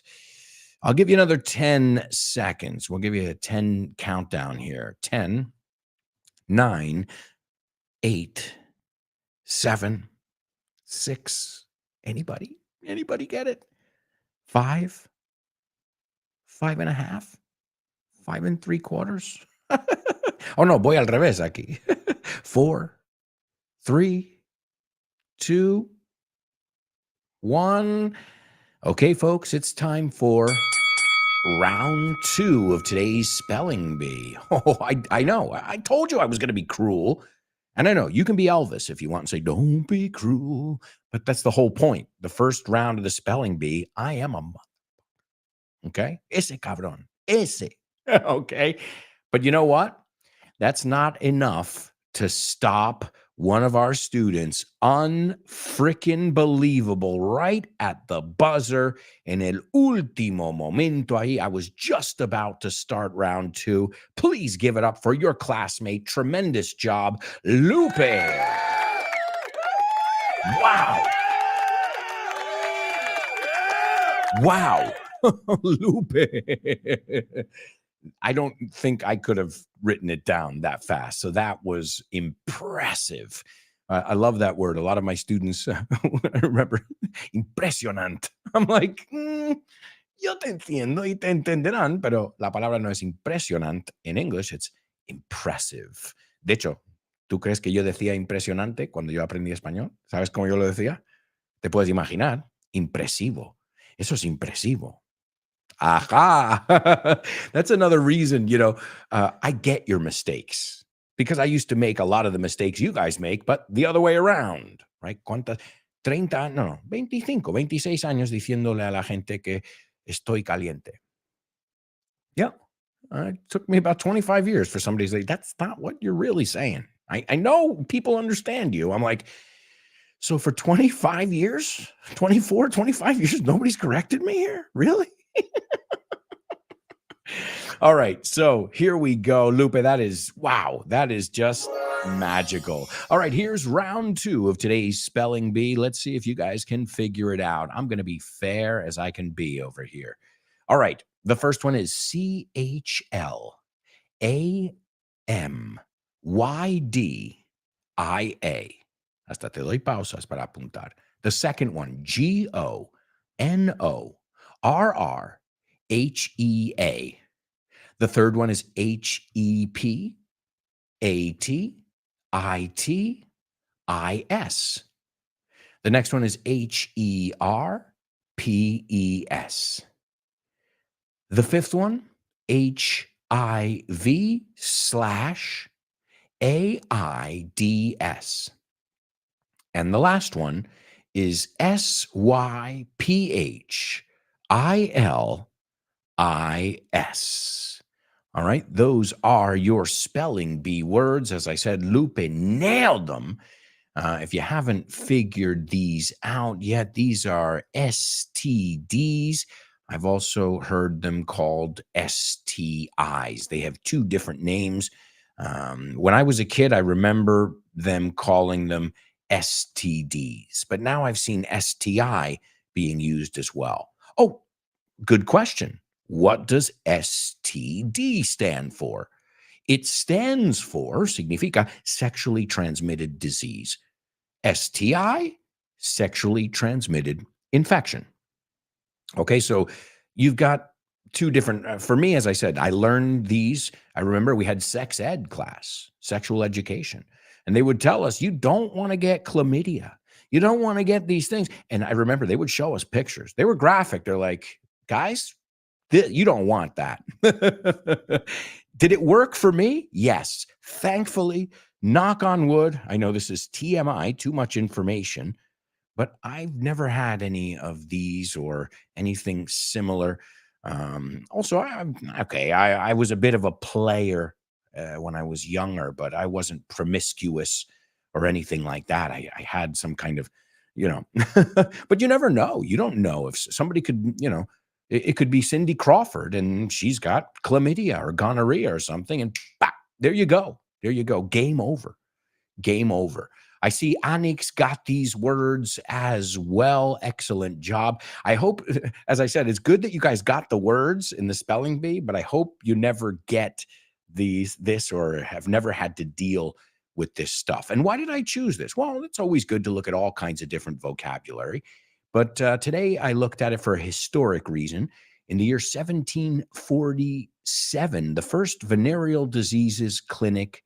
S1: I'll give you another 10 seconds. We'll give you a 10 countdown here. 10, 9, 8, 7, 6. Anybody? Anybody get it? 5, 5.5, 5 3/4. Oh, no, voy al revés aquí. 4, 3, 2, 1. Okay, folks, it's time for round 2 of today's Spelling Bee. Oh, I know. I told you I was going to be cruel. And I know you can be Elvis if you want and say, don't be cruel. But that's the whole point. The first round of the Spelling Bee, I am a Okay? Ese cabrón. Ese. Okay? But you know what? That's not enough to stop one of our students, unfreaking believable, right at the buzzer, in el último momento ahí. I was just about to start round 2. Please give it up for your classmate. Tremendous job, Lupe. Wow. Wow. Lupe. I don't think I could have written it down that fast. So that was impressive. I love that word. A lot of my students remember impresionante. I'm like, yo te entiendo y te entenderán, pero la palabra no es impresionante. En English, it's impressive. De hecho, ¿tú crees que yo decía impresionante cuando yo aprendí español? ¿Sabes cómo yo lo decía? Te puedes imaginar. Impresivo. Eso es impresivo. Aha. That's another reason, I get your mistakes because I used to make a lot of the mistakes you guys make, but the other way around, right? ¿Cuántas? 30, no, 25, 26 años diciéndole a la gente que estoy caliente. Yeah. It took me about 25 years for somebody to say, that's not what you're really saying. I know people understand you. I'm like, so for 25 years, 24, 25 years, nobody's corrected me here? Really? All right, so here we go, Lupe. That is, wow, that is just magical. All right, here's round 2 of today's Spelling Bee. Let's see if you guys can figure it out. I'm going to be fair as I can be over here. All right, the first one is CHLAMYDIA. Hasta te doy pausas para apuntar. The second one, GONORRHEA. The third one is HEPATITIS. The next one is HERPES. The fifth one, HIV/AIDS. And the last one is SYPHILIS. All right, those are your spelling bee words. As I said, Lupe nailed them. If you haven't figured these out yet, these are STDs. I've also heard them called STIs. They have 2 different names. When I was a kid, I remember them calling them STDs, but now I've seen STI being used as well. Oh, good question. What does STD stand for? It stands for, significa, sexually transmitted disease. STI, sexually transmitted infection. Okay, so you've got 2 different, for me, as I said, I learned these. I remember we had sex ed class, sexual education, and they would tell us, you don't want to get chlamydia. You don't want to get these things. And I remember they would show us pictures. They were graphic. They're like, guys, you don't want that. Did it work for me? Yes. Thankfully, knock on wood. I know this is TMI, too much information, but I've never had any of these or anything similar. Also, I was a bit of a player when I was younger, but I wasn't promiscuous or anything like that. I had some kind of, but you never know. You don't know if somebody could, it could be Cindy Crawford and she's got chlamydia or gonorrhea or something. And bah, there you go. There you go. Game over. Game over. I see Anix got these words as well. Excellent job. I hope, as I said, it's good that you guys got the words in the spelling bee, but I hope you never get this or have never had to deal with this stuff. And why did I choose this? Well, it's always good to look at all kinds of different vocabulary. But today I looked at it for a historic reason. In the year 1747, the first venereal diseases clinic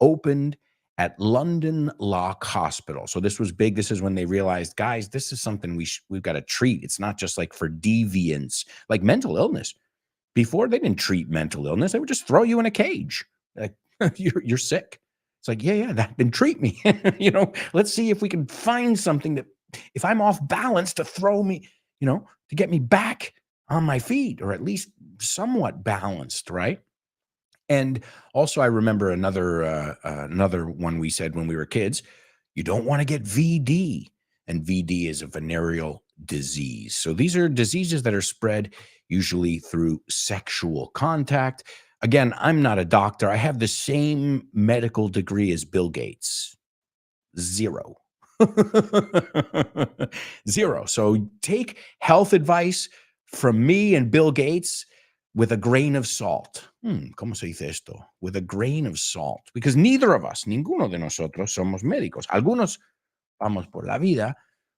S1: opened at London Lock Hospital. So this was big. This is when they realized, guys, this is something we've got to treat. It's not just like for deviance, like mental illness. Before, they didn't treat mental illness. They would just throw you in a cage. Like, you're sick. It's like, yeah, then treat me. Let's see if we can find something that, if I'm off balance, to throw me, to get me back on my feet, or at least somewhat balanced, right? And also, I remember another one we said when we were kids: you don't want to get VD, and VD is a venereal disease. So these are diseases that are spread usually through sexual contact. Again, I'm not a doctor. I have the same medical degree as Bill Gates. Zero. Zero. So take health advice from me and Bill Gates with a grain of salt. ¿Cómo se dice esto? With a grain of salt. Because neither of us, ninguno de nosotros somos médicos. Algunos vamos por la vida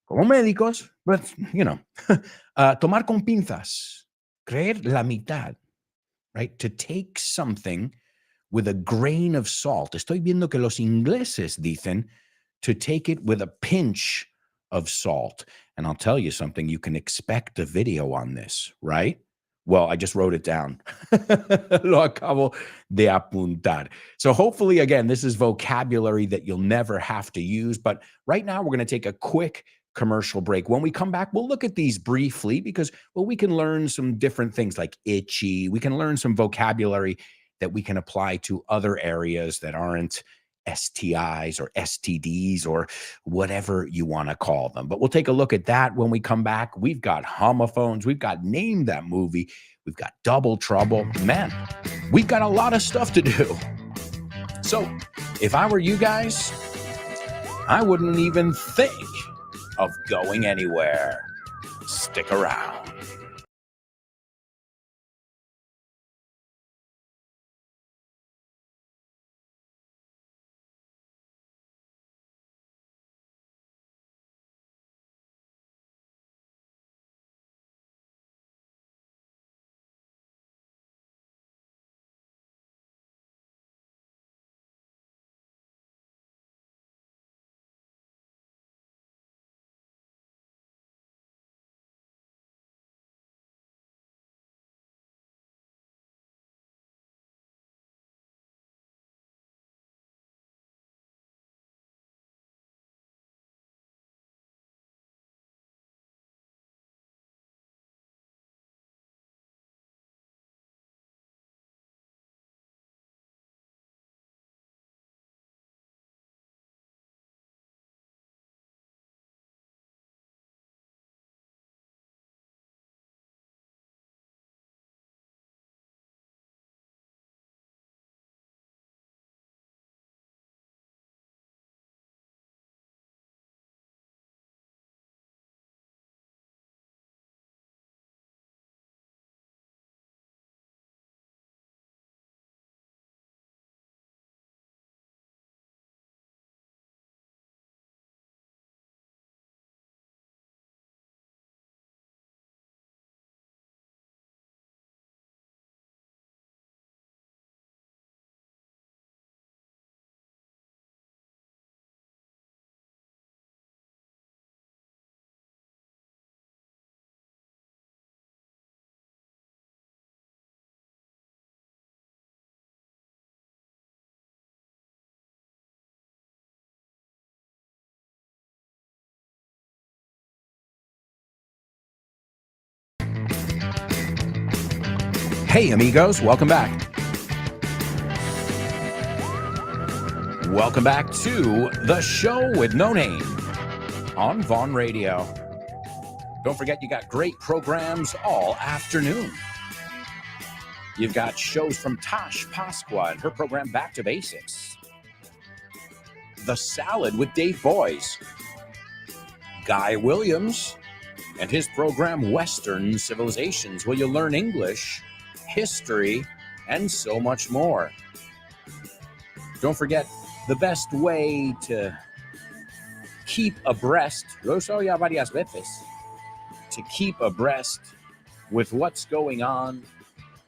S1: como médicos, but, tomar con pinzas, creer la mitad, right? To take something with a grain of salt. Estoy viendo que los ingleses dicen to take it with a pinch of salt. And I'll tell you something, you can expect a video on this, right? Well, I just wrote it down. Lo acabo de apuntar. So hopefully, again, this is vocabulary that you'll never have to use. But right now, we're going to take a quick commercial break. When we come back, we'll look at these briefly because, well, we can learn some different things like itchy. We can learn some vocabulary that we can apply to other areas that aren't STIs or STDs or whatever you want to call them. But we'll take a look at that when we come back. We've got homophones. We've got Name That Movie. We've got Double Trouble. Man, we've got a lot of stuff to do. So if I were you guys, I wouldn't even think of going anywhere. Stick around. Hey, amigos, welcome back. Welcome back to The Show with No Name on Vaughn Radio. Don't forget, you got great programs all afternoon. You've got shows from Tosh Pasqua and her program Back to Basics. The Salad with Dave Boys. Guy Williams and his program Western Civilizations, where you'll learn English, history, and so much more. Don't forget, the best way to keep abreast, lo uso ya varias veces, to keep abreast with what's going on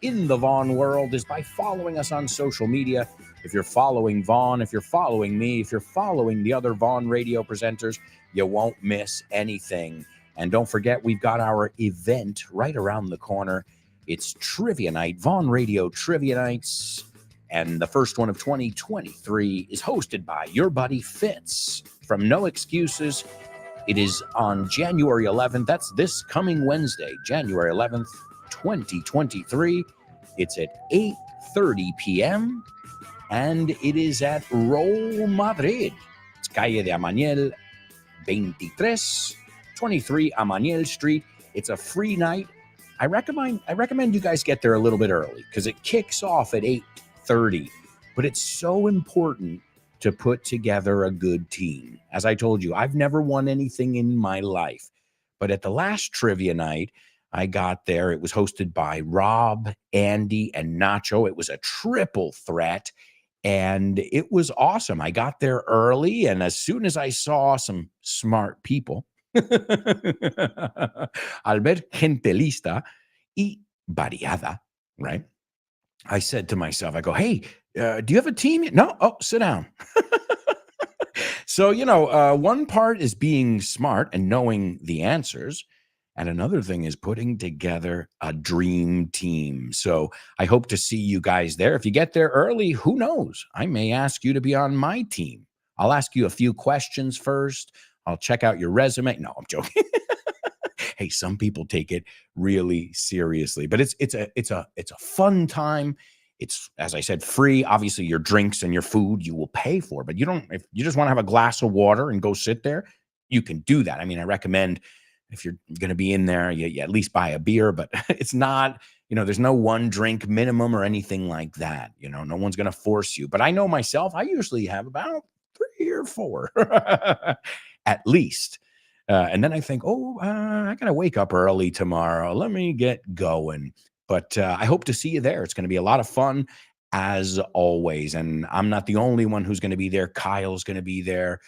S1: in the Vaughn world is by following us on social media. If you're following Vaughn, if you're following me, if you're following the other Vaughn radio presenters, you won't miss anything. And don't forget, we've got our event right around the corner. It's Trivia Night, Vaughn Radio Trivia Nights. And the first one of 2023 is hosted by your buddy Fitz from No Excuses. It is on January 11th. That's this coming Wednesday, January 11th 2023. It's at 8:30 p.m. and it is at Roll Madrid. It's Calle de Amaniel 23 Amaniel Street. It's a free night. I recommend you guys get there a little bit early because it kicks off at 8:30. But it's so important to put together a good team. As I told you, I've never won anything in my life. But at the last trivia night, I got there. It was hosted by Rob, Andy, and Nacho. It was a triple threat, and it was awesome. I got there early, and as soon as I saw some smart people, al ver gente lista y variada, right? I said to myself, I go, hey, do you have a team yet? No? Oh, sit down. So, one part is being smart and knowing the answers. And another thing is putting together a dream team. So I hope to see you guys there. If you get there early, who knows? I may ask you to be on my team. I'll ask you a few questions first. I'll check out your resume. No, I'm joking. Hey, some people take it really seriously, but it's a fun time. It's, as I said, free. Obviously, your drinks and your food you will pay for, but if you just want to have a glass of water and go sit there, you can do that. I mean, I recommend if you're going to be in there, you at least buy a beer, but it's not, there's no one drink minimum or anything like that. No one's going to force you. But I know myself, I usually have about 3 or 4 at least. And then I think, I got to wake up early tomorrow. Let me get going. But I hope to see you there. It's going to be a lot of fun, as always. And I'm not the only one who's going to be there. Kyle's going to be there.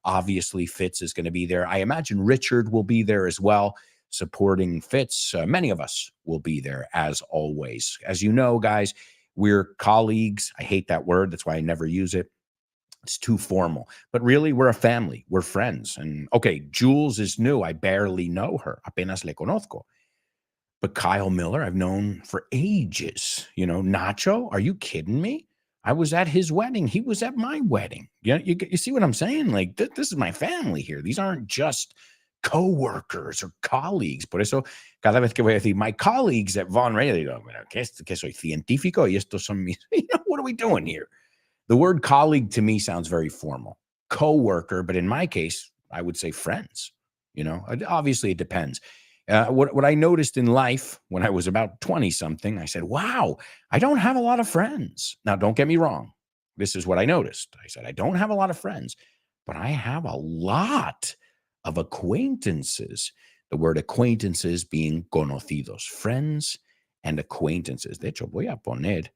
S1: Obviously, Fitz is going to be there. I imagine Richard will be there as well, supporting Fitz. Many of us will be there, as always. As you know, guys, we're colleagues. I hate that word. That's why I never use it. It's too formal. But really, we're a family. We're friends. And okay, Jules is new. I barely know her. Apenas le conozco. But Kyle Miller, I've known for ages. Nacho, are you kidding me? I was at his wedding. He was at my wedding. You see what I'm saying? Like, this is my family here. These aren't just co-workers or colleagues. Por eso, cada vez que voy a decir, my colleagues at Von Radio, digo, ¿qué soy científico? Y estos son mis, what are we doing here? The word colleague to me sounds very formal. Co-worker, but in my case, I would say friends. Obviously it depends. What I noticed in life when I was about 20-something, I said, wow, I don't have a lot of friends. Now, don't get me wrong. This is what I noticed. I said, I don't have a lot of friends, but I have a lot of acquaintances. The word acquaintances being conocidos, friends and acquaintances. De hecho, voy a poner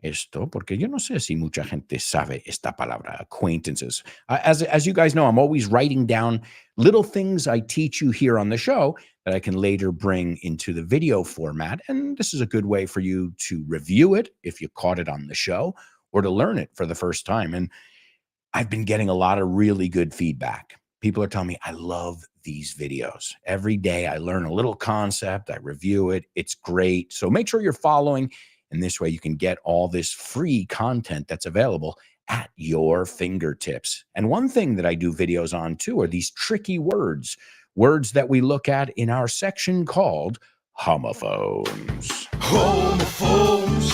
S1: esto porque yo no sé si mucha gente sabe esta palabra, acquaintances. As you guys know, I'm always writing down little things I teach you here on the show that I can later bring into the video format. And this is a good way for you to review it if you caught it on the show or to learn it for the first time. And I've been getting a lot of really good feedback. People are telling me, I love these videos. Every day I learn a little concept, I review it. It's great. So make sure you're following. And this way you can get all this free content that's available at your fingertips. And one thing that I do videos on too are these tricky words that we look at in our section called homophones.
S4: Homophones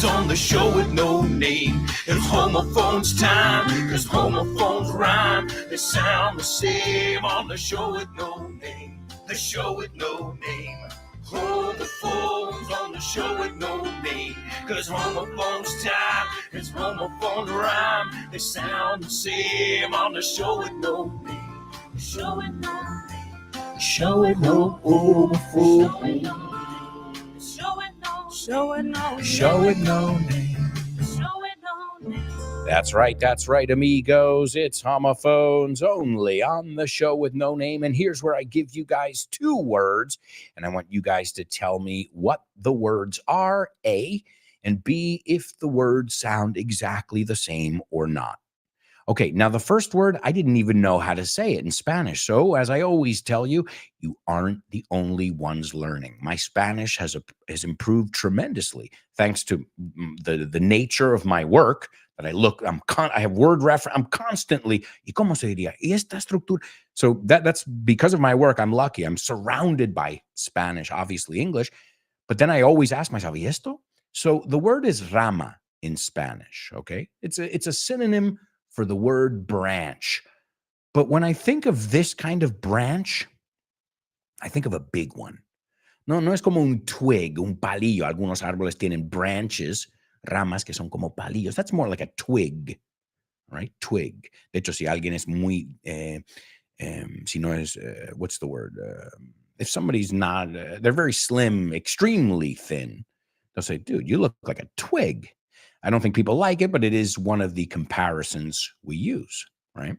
S4: on the show with no name. It's homophones time, cause homophones rhyme. They sound the same on the show with no name. The show with no name. Homophones on the show with no name. Cause homophones time, it's homophones rhyme. They sound the same on the show with no name. Show with no name. Show with no homophone. Show with no name.
S1: That's right, amigos. It's homophones only on the show with no name. And here's where I give you guys 2 words. And I want you guys to tell me what the words are, A, and B, if the words sound exactly the same or not. Okay, now the first word, I didn't even know how to say it in Spanish. So as I always tell you, you aren't the only ones learning. My Spanish has improved tremendously thanks to the nature of my work that I look, I have word reference, I'm constantly, ¿y cómo se diría? ¿Y esta estructura? So that's because of my work. I'm lucky. I'm surrounded by Spanish, obviously English, but then I always ask myself, ¿y esto? So the word is rama in Spanish, okay? It's a synonym for the word branch. But when I think of this kind of branch, I think of a big one. No es como un twig, un palillo. Algunos árboles tienen branches, ramas que son como palillos. That's more like a twig, right? Twig. De hecho, si alguien es muy, si no es, what's the word? If somebody's not, they're very slim, extremely thin, they'll say, dude, you look like a twig. I don't think people like it, but it is one of the comparisons we use, right?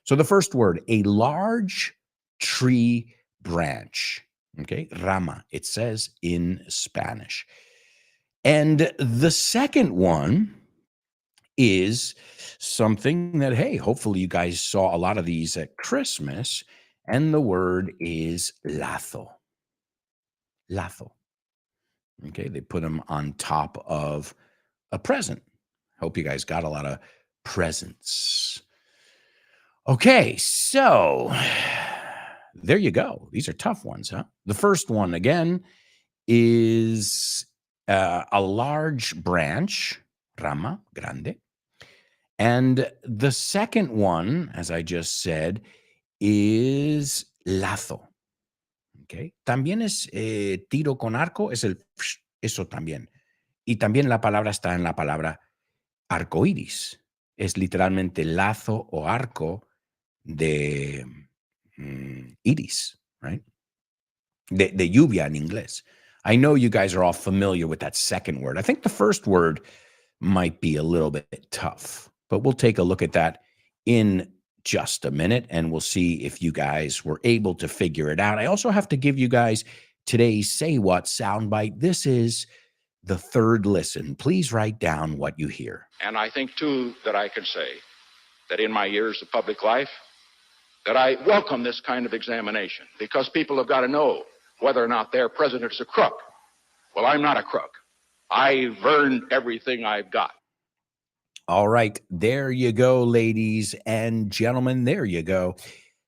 S1: So the first word, a large tree branch. Okay, rama, it says in Spanish. And the second one is something that, hey, hopefully you guys saw a lot of these at Christmas, and the word is lazo. Lazo. Okay, they put them on top of a present. Hope you guys got a lot of presents. Okay, so there you go. These are tough ones, huh? The first one, again, is a large branch, rama, grande. And the second one, as I just said, is lazo. Okay. También es tiro con arco, es eso también. Y también la palabra está en la palabra arcoíris. Es literalmente lazo o arco de iris, right? De lluvia in inglés. I know you guys are all familiar with that second word. I think the first word might be a little bit tough, but we'll take a look at that in just a minute, and we'll see if you guys were able to figure it out. I also have to give you guys today's Say What soundbite. This is the third listen. Please write down what you hear.
S3: And I think, too, that I can say that in my years of public life, that I welcome this kind of examination, because people have got to know whether or not their president is a crook. Well, I'm not a crook. I've earned everything I've got.
S1: All right, there you go, ladies and gentlemen. There you go.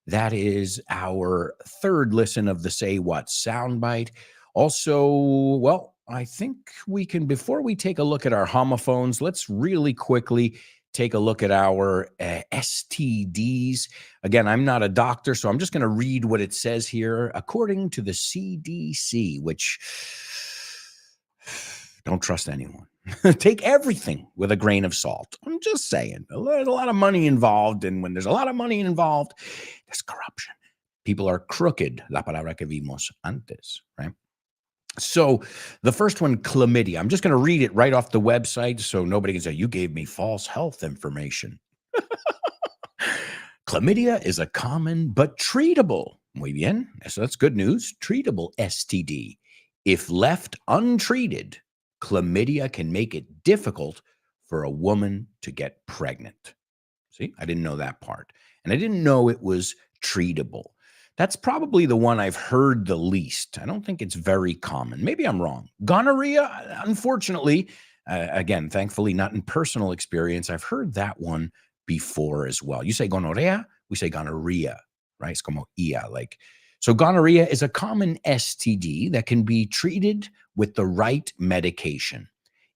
S1: That is our third listen of the Say What soundbite. Also, well, I think we can, before we take a look at our homophones, let's really quickly take a look at our STDs. Again, I'm not a doctor, so I'm just going to read what it says here. According to the CDC, which don't trust anyone. Take everything with a grain of salt. I'm just saying, there's a lot of money involved, and when there's a lot of money involved, there's corruption. People are crooked, la palabra que vimos antes, right? So the first one, chlamydia. I'm just going to read it right off the website so nobody can say, you gave me false health information. Chlamydia is a common but treatable, muy bien, so that's good news, treatable STD. If left untreated, chlamydia can make it difficult for a woman to get pregnant. See, I didn't know that part. And I didn't know it was treatable. That's probably the one I've heard the least. I don't think it's very common. Maybe I'm wrong. Gonorrhea, unfortunately, again, thankfully, not in personal experience. I've heard that one before as well. You say gonorrhea, we say gonorrhea, right? It's como ia, like. So gonorrhea is a common STD that can be treated with the right medication.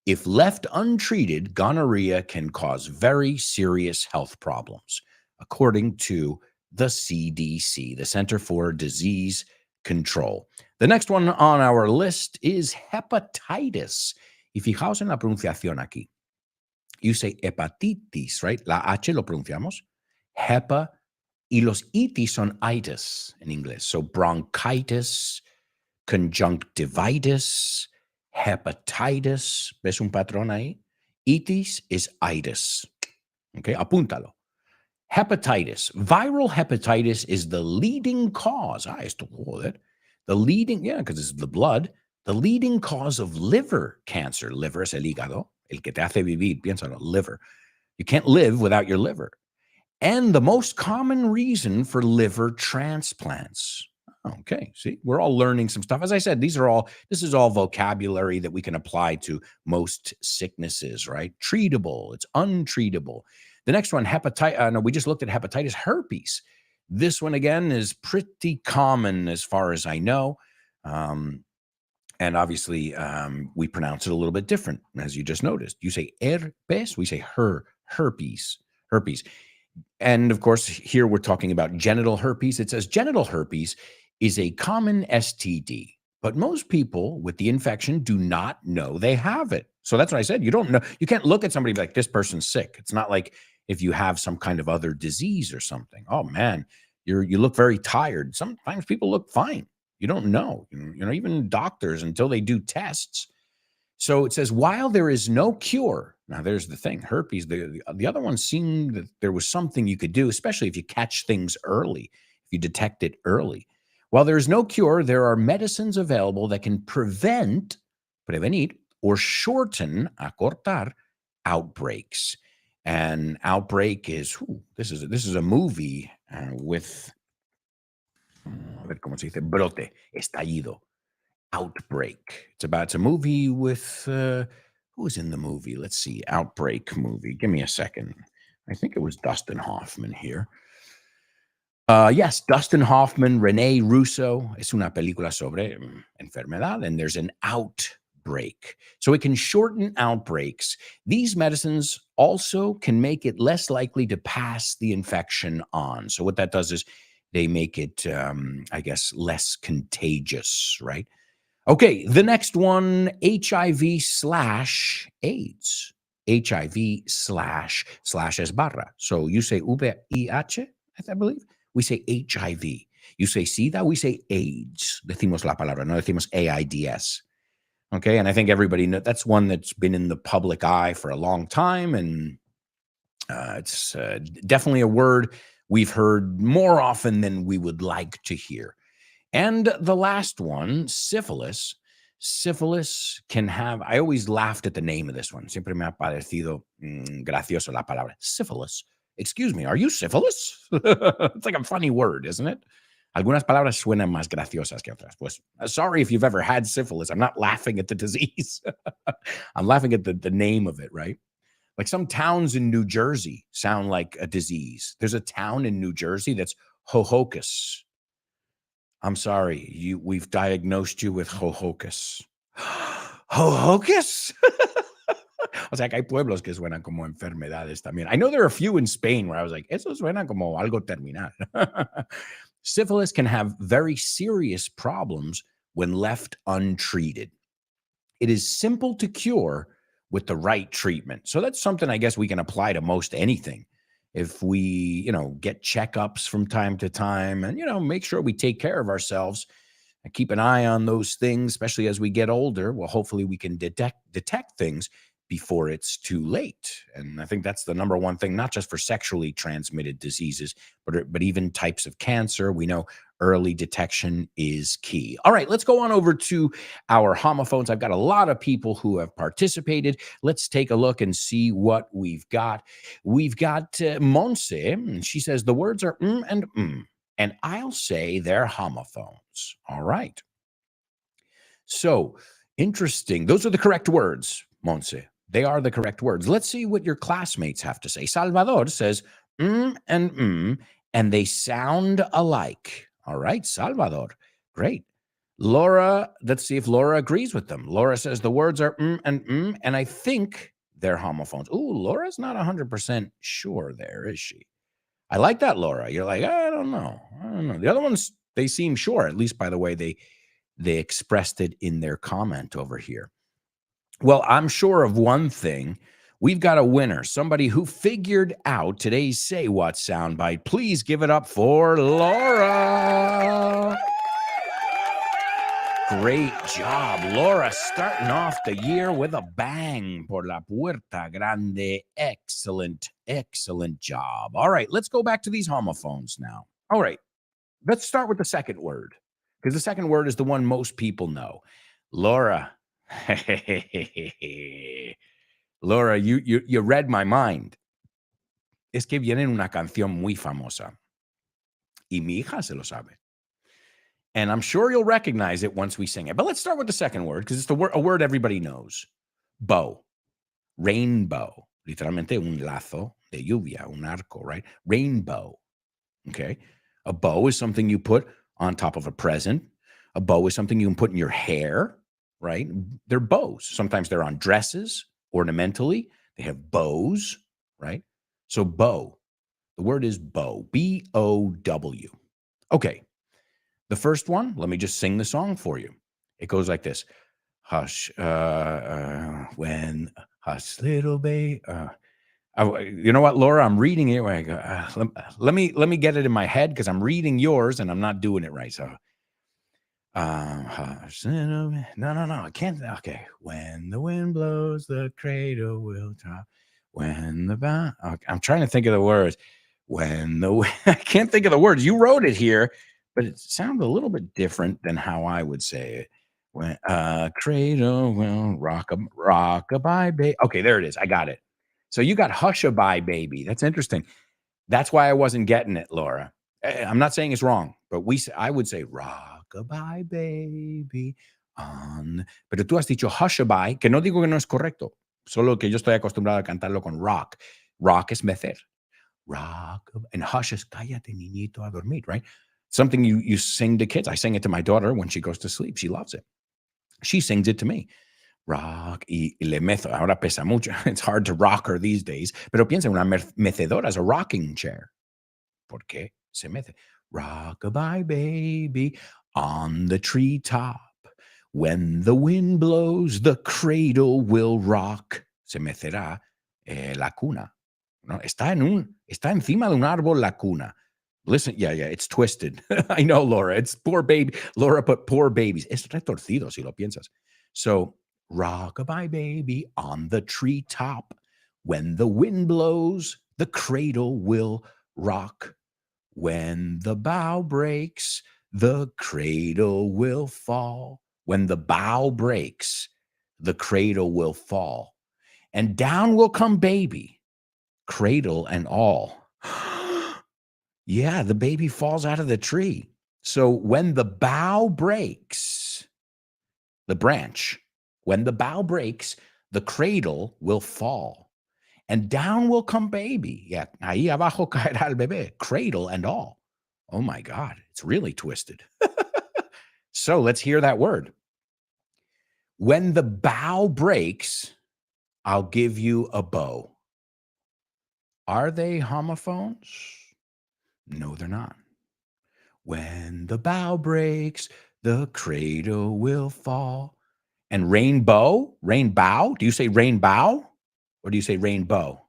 S1: If left untreated, gonorrhea can cause very serious health problems, according to the CDC, the Center for Disease Control. The next one on our list is hepatitis. Y fijaos en la pronunciación aquí. You say hepatitis, right? La H lo pronunciamos. Hepa. Y los itis son itis in English. So bronchitis, conjunctivitis, hepatitis. ¿Ves un patrón ahí? Itis is itis. Okay, apúntalo. Hepatitis. Viral hepatitis is the leading cause. Esto joder. The leading, because it's the blood. The leading cause of liver cancer. Liver es el hígado. El que te hace vivir. Piénsalo, liver. You can't live without your liver. And the most common reason for liver transplants. Okay, see, we're all learning some stuff. As I said, this is all vocabulary that we can apply to most sicknesses, right? Treatable, it's untreatable. The next one, hepatitis. No, we just looked at hepatitis, herpes. This one again is pretty common as far as I know. And obviously, we pronounce it a little bit different, as you just noticed. You say herpes, we say herpes. And of course, here we're talking about genital herpes. It says genital herpes is a common STD, but most people with the infection do not know they have it. So that's what I said. You don't know. You can't look at somebody and be like, this person's sick. It's not like if you have some kind of other disease or something. Oh man, you look very tired. Sometimes people look fine. You don't know. Even doctors, until they do tests. So it says, while there is no cure, now there's the thing, herpes, the other one seemed that there was something you could do, especially if you catch things early, if you detect it early. While there is no cure, there are medicines available that can prevenir, or shorten, acortar, outbreaks. And outbreak is, this is a movie with, a ver cómo se dice, brote, estallido. Outbreak. It's a movie with who was in the movie? Let's see, Outbreak movie. Give me a second. I think it was Dustin Hoffman here. Yes, Dustin Hoffman, Rene Russo. Es una película sobre enfermedad, and there's an outbreak. So it can shorten outbreaks. These medicines also can make it less likely to pass the infection on. So what that does is they make it, I guess, less contagious, right? Okay, the next one, HIV/AIDS. HIV// es barra. So you say VIH, I believe. We say HIV. You say SIDA, we say AIDS. Decimos la palabra, no decimos AIDS. Okay, and I think everybody knows that's one that's been in the public eye for a long time, and it's definitely a word we've heard more often than we would like to hear. And the last one, syphilis. Syphilis can have, I always laughed at the name of this one. Siempre me ha parecido gracioso la palabra syphilis. Excuse me, are you syphilis? It's like a funny word, isn't it? Algunas palabras suenan más graciosas que otras. Pues sorry if you've ever had syphilis. I'm not laughing at the disease. I'm laughing at the name of it, right? Like some towns in New Jersey sound like a disease. There's a town in New Jersey that's Hohokus. I'm sorry, we've diagnosed you with Hohokus. ¿Hohokus? O sea, que hay pueblos que suenan como enfermedades también. I know there are a few in Spain where I was like, eso suena como algo terminal. Syphilis can have very serious problems when left untreated. It is simple to cure with the right treatment. So that's something I guess we can apply to most anything. If we, get checkups from time to time and, make sure we take care of ourselves and keep an eye on those things, especially as we get older, well, hopefully we can detect things before it's too late. And I think that's the number one thing, not just for sexually transmitted diseases, but even types of cancer. We know early detection is key. All right, let's go on over to our homophones. I've got a lot of people who have participated. Let's take a look and see what we've got. We've got Monse, and she says the words are and I'll say they're homophones. All right. So interesting. Those are the correct words, Monse. They are the correct words. Let's see what your classmates have to say. Salvador says and they sound alike. All right, Salvador. Great. Laura, let's see if Laura agrees with them. Laura says the words are and I think they're homophones. Ooh, Laura's not 100% sure there, is she? I like that, Laura. You're like, I don't know. The other ones, they seem sure, at least by the way they expressed it in their comment over here. Well, I'm sure of one thing. We've got a winner, somebody who figured out today's Say What soundbite. Please give it up for Laura. Great job, Laura, starting off the year with a bang por la puerta grande. Excellent, excellent job. All right, let's go back to these homophones now. All right, let's start with the second word, because the second word is the one most people know. Laura. Laura, you read my mind. Es que viene una canción muy famosa. Y mi hija se lo sabe. And I'm sure you'll recognize it once we sing it. But let's start with the second word because it's a word everybody knows. Bow. Rainbow. Literalmente un lazo de lluvia, un arco, right? Rainbow. Okay. A bow is something you put on top of a present. A bow is something you can put in your hair, right? They're bows. Sometimes they're on dresses, ornamentally. They have bows, right? So bow. The word is bow. B-O-W. Okay. The first one, let me just sing the song for you. It goes like this. Hush, when hush, little baby. You know what, Laura? I'm reading it. I go, let me get it in my head because I'm reading yours and I'm not doing it right. So, hush, little baby. No, I can't. Okay, when the wind blows, the cradle will drop. When the okay, I'm trying to think of the words. When the I can't think of the words. You wrote it here, but it sounded a little bit different than how I would say it. When cradle will rock-a-bye, baby. Okay, there it is. I got it. So you got hush-a-bye, baby. That's interesting. That's why I wasn't getting it, Laura. I'm not saying it's wrong, but I would say rock-a-bye, baby. Pero tú has dicho hush-a-bye, que no digo que no es correcto, solo que yo estoy acostumbrado a cantarlo con rock. Rock es mecer. Rock, and hush is cállate, niñito, a dormir, right? Something you sing to kids. I sing it to my daughter when she goes to sleep. She loves it. She sings it to me. Rock y le mezo. Ahora pesa mucho. It's hard to rock her these days. Pero piensa, una mecedora is a rocking chair. ¿Por qué se mece? Rock-a-bye, baby, on the treetop. When the wind blows, the cradle will rock. Se mecerá la cuna. No, está encima de un árbol la cuna. Listen, yeah, it's twisted. I know, Laura. It's poor baby. Laura put poor babies. Es retorcido si lo piensas. So, rock-a-bye, baby, on the treetop. When the wind blows, the cradle will rock. When the bough breaks, the cradle will fall. When the bough breaks, the cradle will fall. And down will come baby, cradle and all. Yeah, the baby falls out of the tree. So when the bough breaks, the branch, when the bough breaks, the cradle will fall. And down will come baby. Yeah, ahí abajo caerá el bebé, cradle and all. Oh my God, it's really twisted. So let's hear that word. When the bough breaks, I'll give you a bow. Are they homophones? No, they're not. When the bough breaks, the cradle will fall. And rainbow, rainbow. Do you say rainbow or do you say rainbow?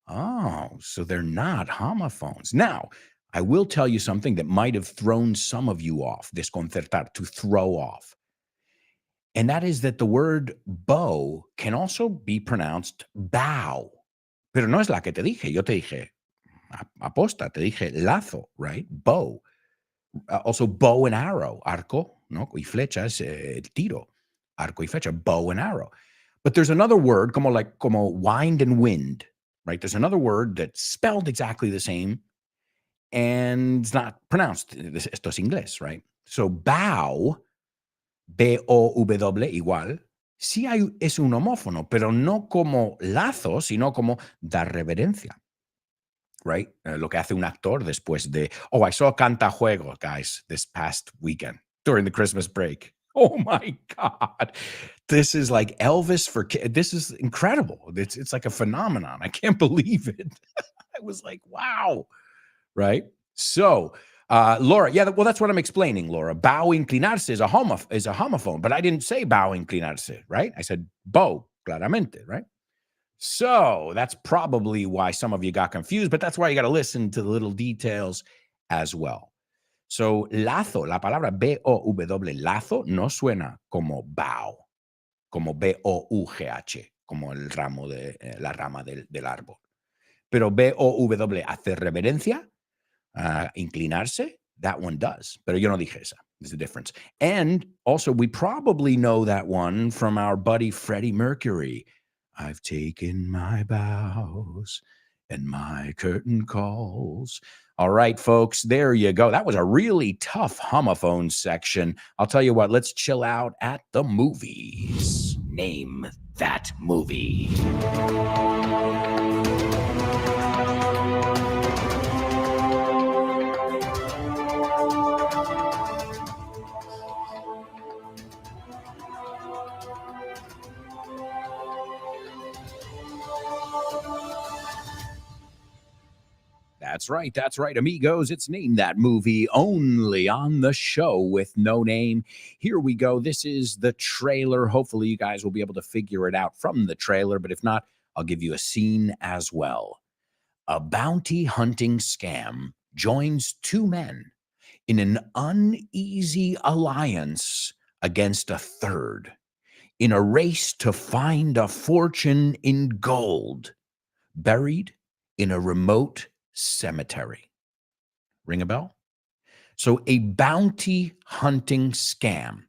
S1: Oh, so they're not homophones. Now, I will tell you something that might have thrown some of you off, desconcertar, to throw off. And that is that the word bow can also be pronounced bow. Pero no es la que te dije. Yo te dije, aposta, te dije lazo, right? Bow. Also bow and arrow, arco, ¿no? Y flecha es el tiro. Arco y flecha, bow and arrow. But there's another word, como wind and wind, right? There's another word that's spelled exactly the same and it's not pronounced. Esto es inglés, right? So bow, B-O-W, igual, sí es un homófono, pero no como lazo, sino como dar reverencia. Right? Lo que hace un actor después de, I saw Cantajuegos, guys, this past weekend during the Christmas break. Oh my God. This is like Elvis for kids. This is incredible. It's like a phenomenon. I can't believe it. I was like, wow. Right? So, Laura, yeah, well, that's what I'm explaining, Laura. Bow inclinarse is a homophone, but I didn't say bow inclinarse, right? I said bow, claramente, right? So that's probably why some of you got confused, but that's why you got to listen to the little details as well. So lazo, la palabra B-O-W, lazo, no suena como bow, como B-O-U-G-H, como el ramo la rama del árbol. Pero B-O-W, hacer reverencia, inclinarse, that one does. Pero yo no dije esa. There's a difference. And also, we probably know that one from our buddy Freddie Mercury. I've taken my vows and my curtain calls. All right, folks, there you go. That was a really tough homophone section. I'll tell you what, let's chill out at the movies. Name that movie. That's right, amigos. It's Name That Movie, only on the show with no name. Here we go. This is the trailer. Hopefully, you guys will be able to figure it out from the trailer, but if not, I'll give you a scene as well. A bounty hunting scam joins two men in an uneasy alliance against a third in a race to find a fortune in gold buried in a remote cemetery. Ring a bell? So, a bounty hunting scam.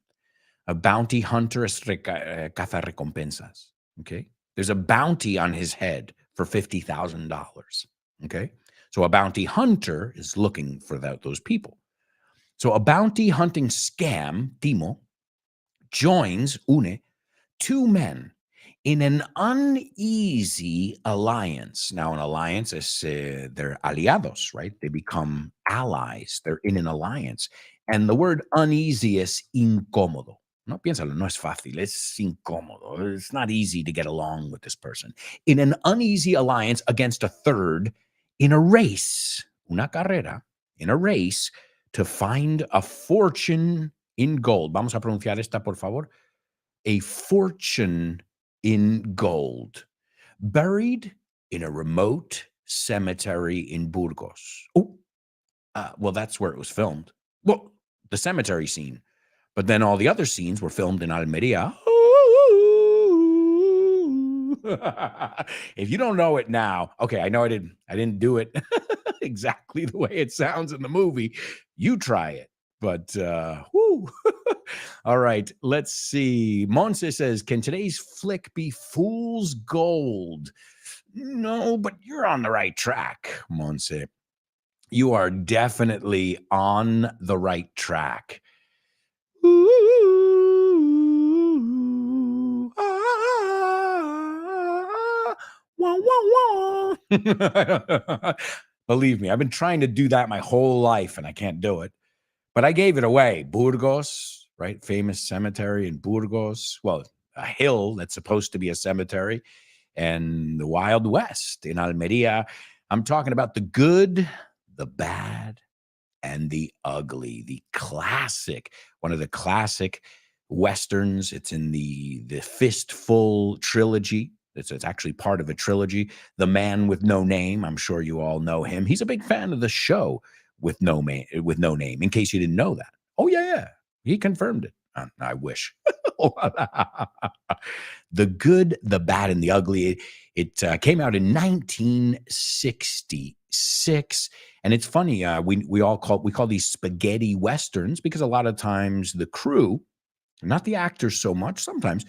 S1: A bounty hunter es cazarrecompensas. Okay. There's a bounty on his head for $50,000. Okay. So, a bounty hunter is looking for those people. So, a bounty hunting scam, Timo, une two men in an uneasy alliance. Now, an alliance is they're aliados, right? They become allies. They're in an alliance. And the word uneasy is incómodo. No, piénsalo, no es fácil. Es incómodo. It's not easy to get along with this person. In an uneasy alliance against a third in a race, una carrera, in a race to find a fortune in gold. Vamos a pronunciar esta, por favor. A fortune in gold, buried in a remote cemetery in Burgos. Oh, well, that's where it was filmed. Well, the cemetery scene, but then all the other scenes were filmed in Almeria. If you don't know it now, okay, I know I didn't do it exactly the way it sounds in the movie. You try it. But whoo. All right, let's see. Monse says, can today's flick be fool's gold? No, but you're on the right track, Monse. You are definitely on the right track. Ooh, ah, wah, wah, wah. Believe me, I've been trying to do that my whole life and I can't do it. But I gave it away. Burgos, right? Famous cemetery in Burgos. Well, a hill that's supposed to be a cemetery. And the Wild West in Almeria. I'm talking about the good, the bad, and the ugly. The classic, one of the classic Westerns. It's in the Fistful trilogy. It's actually part of a trilogy. The Man with No Name. I'm sure you all know him. He's a big fan of the show with no name. In case you didn't know that. Oh yeah. He confirmed it. I wish. The Good, the Bad, and the Ugly. It came out in 1966, and it's funny. We call these spaghetti westerns because a lot of times the crew, not the actors so much, sometimes,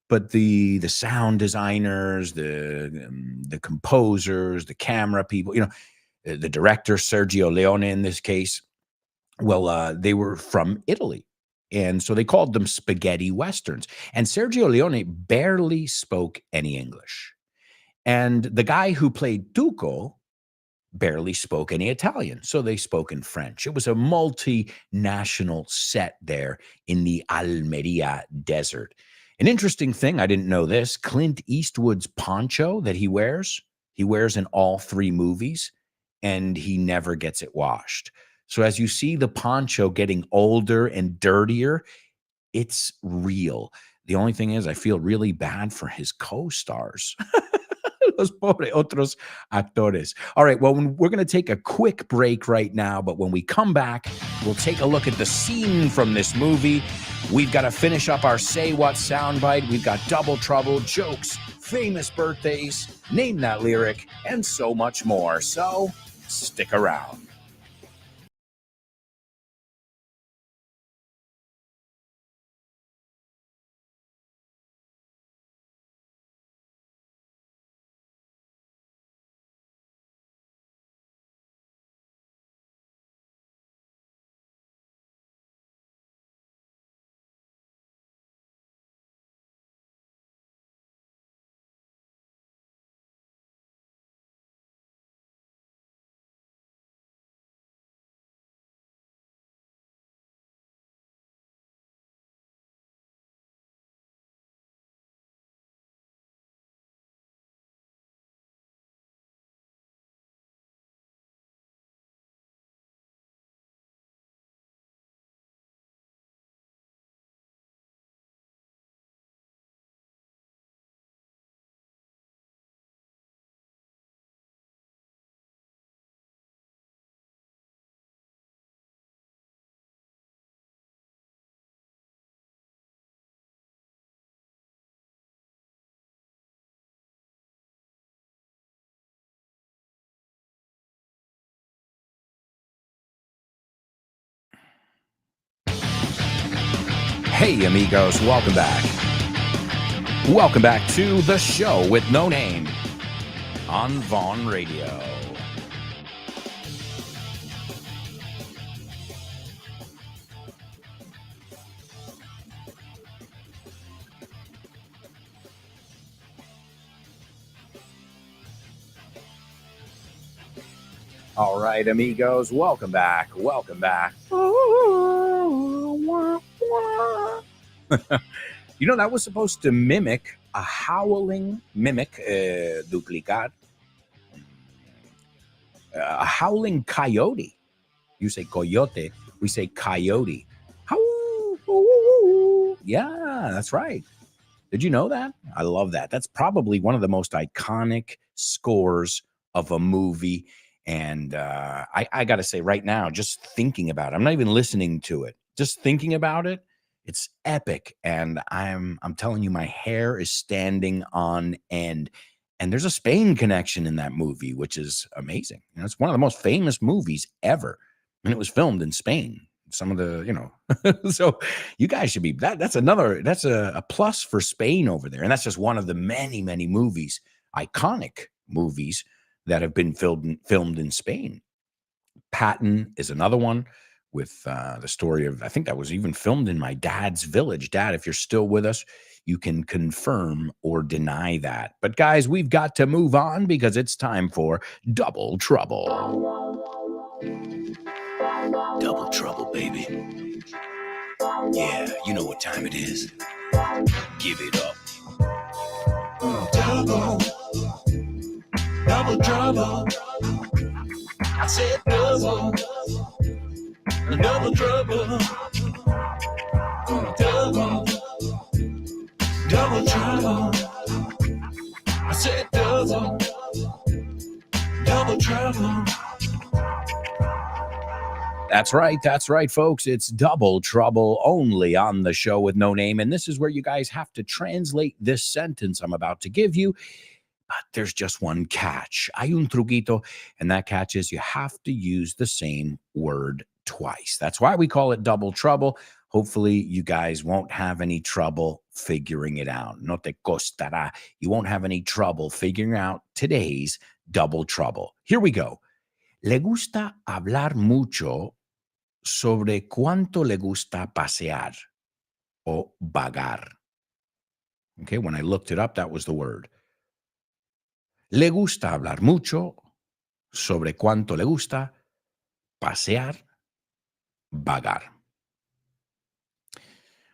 S1: but the sound designers, the composers, the camera people, the director Sergio Leone in this case. Well, they were from Italy. And so they called them spaghetti westerns. And Sergio Leone barely spoke any English. And the guy who played Tuco barely spoke any Italian. So they spoke in French. It was a multinational set there in the Almeria desert. An interesting thing, I didn't know this, Clint Eastwood's poncho that he wears in all three movies, and he never gets it washed. So as you see the poncho getting older and dirtier, it's real. The only thing is I feel really bad for his co-stars. Los pobre otros actores. All right, well, we're going to take a quick break right now, but when we come back, we'll take a look at the scene from this movie. We've got to finish up our Say What soundbite. We've got Double Trouble, jokes, famous birthdays, name that lyric, and so much more. So stick around. Hey, amigos, welcome back. Welcome back to the show with no name on Vaughn Radio. All right, amigos, welcome back. Welcome back. You know, that was supposed to mimic a howling duplicar, a howling coyote. You say coyote, we say coyote. Yeah, that's right. Did you know that? I love that. That's probably one of the most iconic scores of a movie. And I got to say right now, just thinking about it, I'm not even listening to it. Just thinking about it, it's epic. And I'm telling you, my hair is standing on end. And there's a Spain connection in that movie, which is amazing. You know, it's one of the most famous movies ever. And it was filmed in Spain. Some of the, you know, so you guys should be that's a plus for Spain over there. And that's just one of the many, many movies, iconic movies that have been filmed in Spain. Patton is another one with the story of, I think that was even filmed in my dad's village. Dad, if you're still with us, you can confirm or deny that. But guys, we've got to move on because it's time for Double Trouble.
S4: Double trouble, baby. Yeah, you know what time it is. Give it up. Double trouble. I said double trouble. Double trouble. I said double trouble.
S1: That's right, folks. It's Double Trouble only on the show with no name. And this is where you guys have to translate this sentence I'm about to give you. But there's just one catch. Hay un truquito. And that catch is you have to use the same word twice. That's why we call it Double Trouble. Hopefully, you guys won't have any trouble figuring it out. No te costará. You won't have any trouble figuring out today's Double Trouble. Here we go. Le gusta hablar mucho sobre cuánto le gusta pasear o vagar. Okay, when I looked it up, that was the word. Le gusta hablar mucho sobre cuánto le gusta pasear, vagar.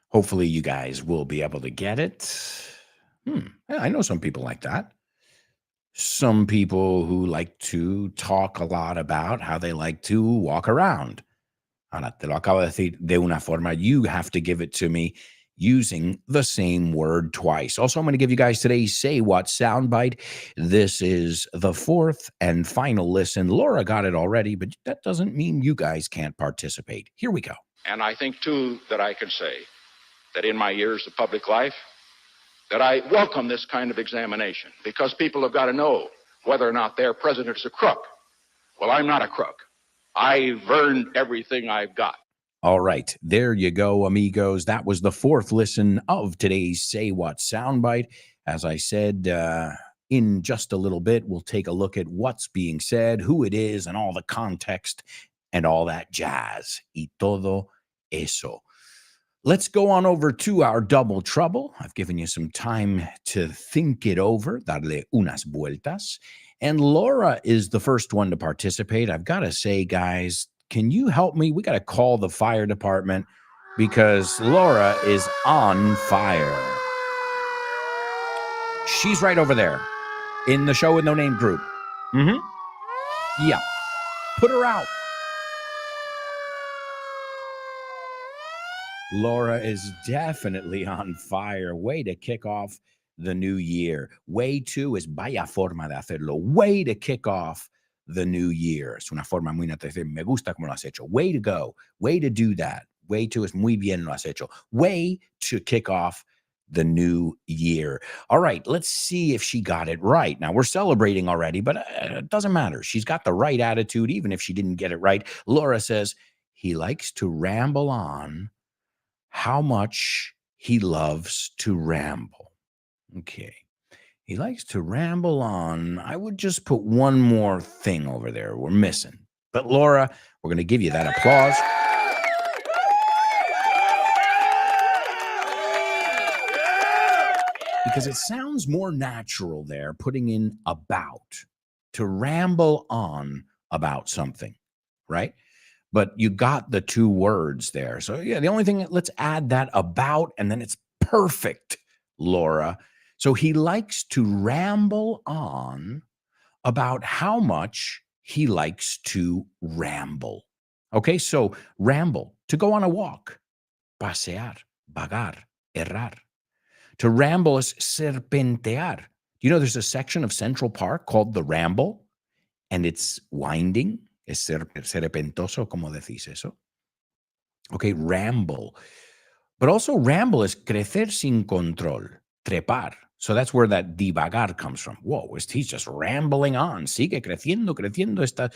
S1: Hopefully you guys will be able to get it. I know some people like that. Some people who like to talk a lot about how they like to walk around. Ahora, te lo acabo de decir de una forma. You have to give it to me using the same word twice. Also, I'm going to give you guys today's Say What soundbite. This is the fourth and final listen. Laura got it already, but that doesn't mean you guys can't participate. Here we go.
S3: And I think, too, that I can say that in my years of public life, that I welcome this kind of examination because people have got to know whether or not their president's a crook. Well, I'm not a crook. I've earned everything I've got.
S1: All right. There you go, amigos. That was the fourth listen of today's Say What soundbite. As I said, in just a little bit, we'll take a look at what's being said, who it is, and all the context and all that jazz. Y todo eso. Let's go on over to our Double Trouble. I've given you some time to think it over, darle unas vueltas. And Laura is the first one to participate. I've got to say, guys, can you help me? We got to call the fire department because Laura is on fire. She's right over there in the Show with No Name group. Yeah. Put her out. Laura is definitely on fire. Way to kick off the new year. Way to is vaya forma de hacerlo. Way to kick off the new year. Es una forma muy natural. Me gusta como lo has hecho. Way to go. Way to do that. Way to es muy bien lo has hecho. Way to kick off the new year. All right, let's see if she got it right. Now, we're celebrating already, but it doesn't matter. She's got the right attitude, even if she didn't get it right. Laura says, he likes to ramble on how much he loves to ramble. Okay. He likes to ramble on. I would just put one more thing over there we're missing. But Laura, we're going to give you that applause. Because it sounds more natural there, putting in about, to ramble on about something, right? But you got the two words there. So, yeah, the only thing, let's add that about, and then it's perfect, Laura. So he likes to ramble on about how much he likes to ramble. Okay, so ramble, to go on a walk, pasear, vagar, errar. To ramble is serpentear. You know, there's a section of Central Park called the Ramble, and it's winding. Es serpentoso, como decís eso. Okay, ramble. But also ramble is crecer sin control, trepar. So that's where that divagar comes from. Whoa, he's just rambling on. Sigue creciendo, creciendo esta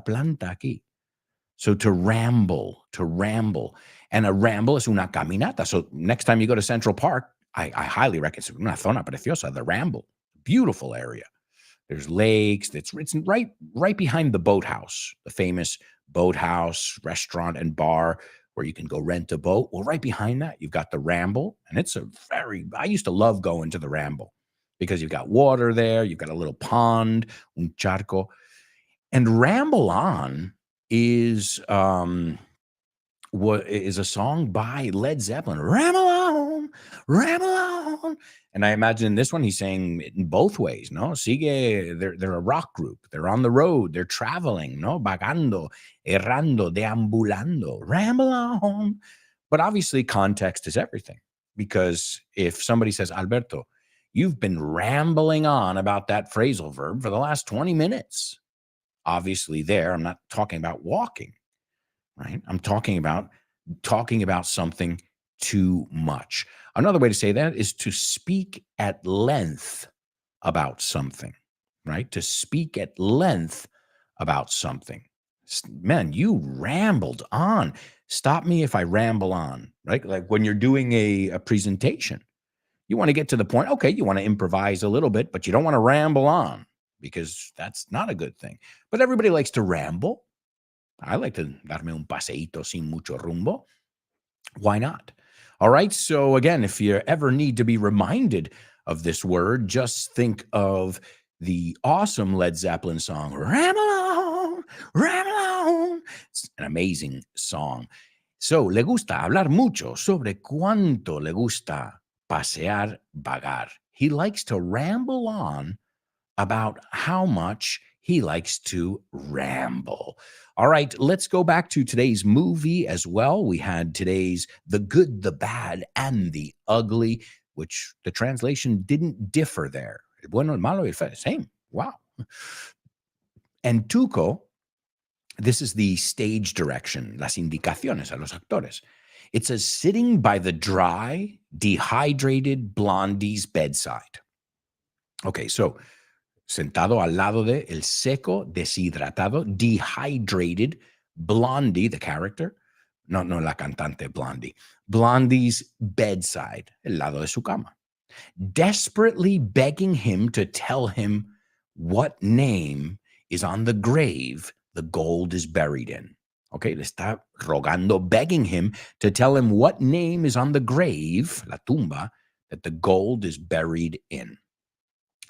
S1: planta aquí. So to ramble. And a ramble is una caminata. So next time you go to Central Park, I highly recommend, it's una zona preciosa, the Ramble. Beautiful area. There's lakes. It's right behind the boathouse, the famous boathouse, restaurant, and bar where you can go rent a boat. Well, right behind that, you've got the Ramble. And I used to love going to the Ramble because you've got water there. You've got a little pond, un charco. And Ramble On is what is a song by Led Zeppelin. Ramble on, ramble on. And I imagine this one he's saying it in both ways, no? Sigue, they're a rock group. They're on the road. They're traveling, no? Vagando, errando, deambulando, ramble on. But obviously context is everything. Because if somebody says, Alberto, you've been rambling on about that phrasal verb for the last 20 minutes. Obviously there, I'm not talking about walking. Right? I'm talking about something too much. Another way to say that is to speak at length about something, right? To speak at length about something. Man, you rambled on. Stop me if I ramble on, right? Like when you're doing a presentation, you want to get to the point. Okay, you want to improvise a little bit, but you don't want to ramble on because that's not a good thing. But everybody likes to ramble. I like to darme un paseíto sin mucho rumbo. Why not? All right. So again, if you ever need to be reminded of this word, just think of the awesome Led Zeppelin song, Ramble On, Ramble On. It's an amazing song. So, le gusta hablar mucho sobre cuánto le gusta pasear, vagar. He likes to ramble on about how much he likes to ramble. All right, let's go back to today's movie as well. We had today's The Good, the Bad, and the Ugly, which the translation didn't differ there. El bueno, el malo, y el feo, same. Wow. And Tuco, this is the stage direction, las indicaciones a los actores. It says, sitting by the dry, dehydrated Blondie's bedside. Okay, so sentado al lado de el seco, deshidratado, dehydrated Blondie, the character, no la cantante Blondie, Blondie's bedside, el lado de su cama, desperately begging him to tell him what name is on the grave the gold is buried in. Okay, le está rogando, begging him to tell him what name is on the grave, la tumba, that the gold is buried in.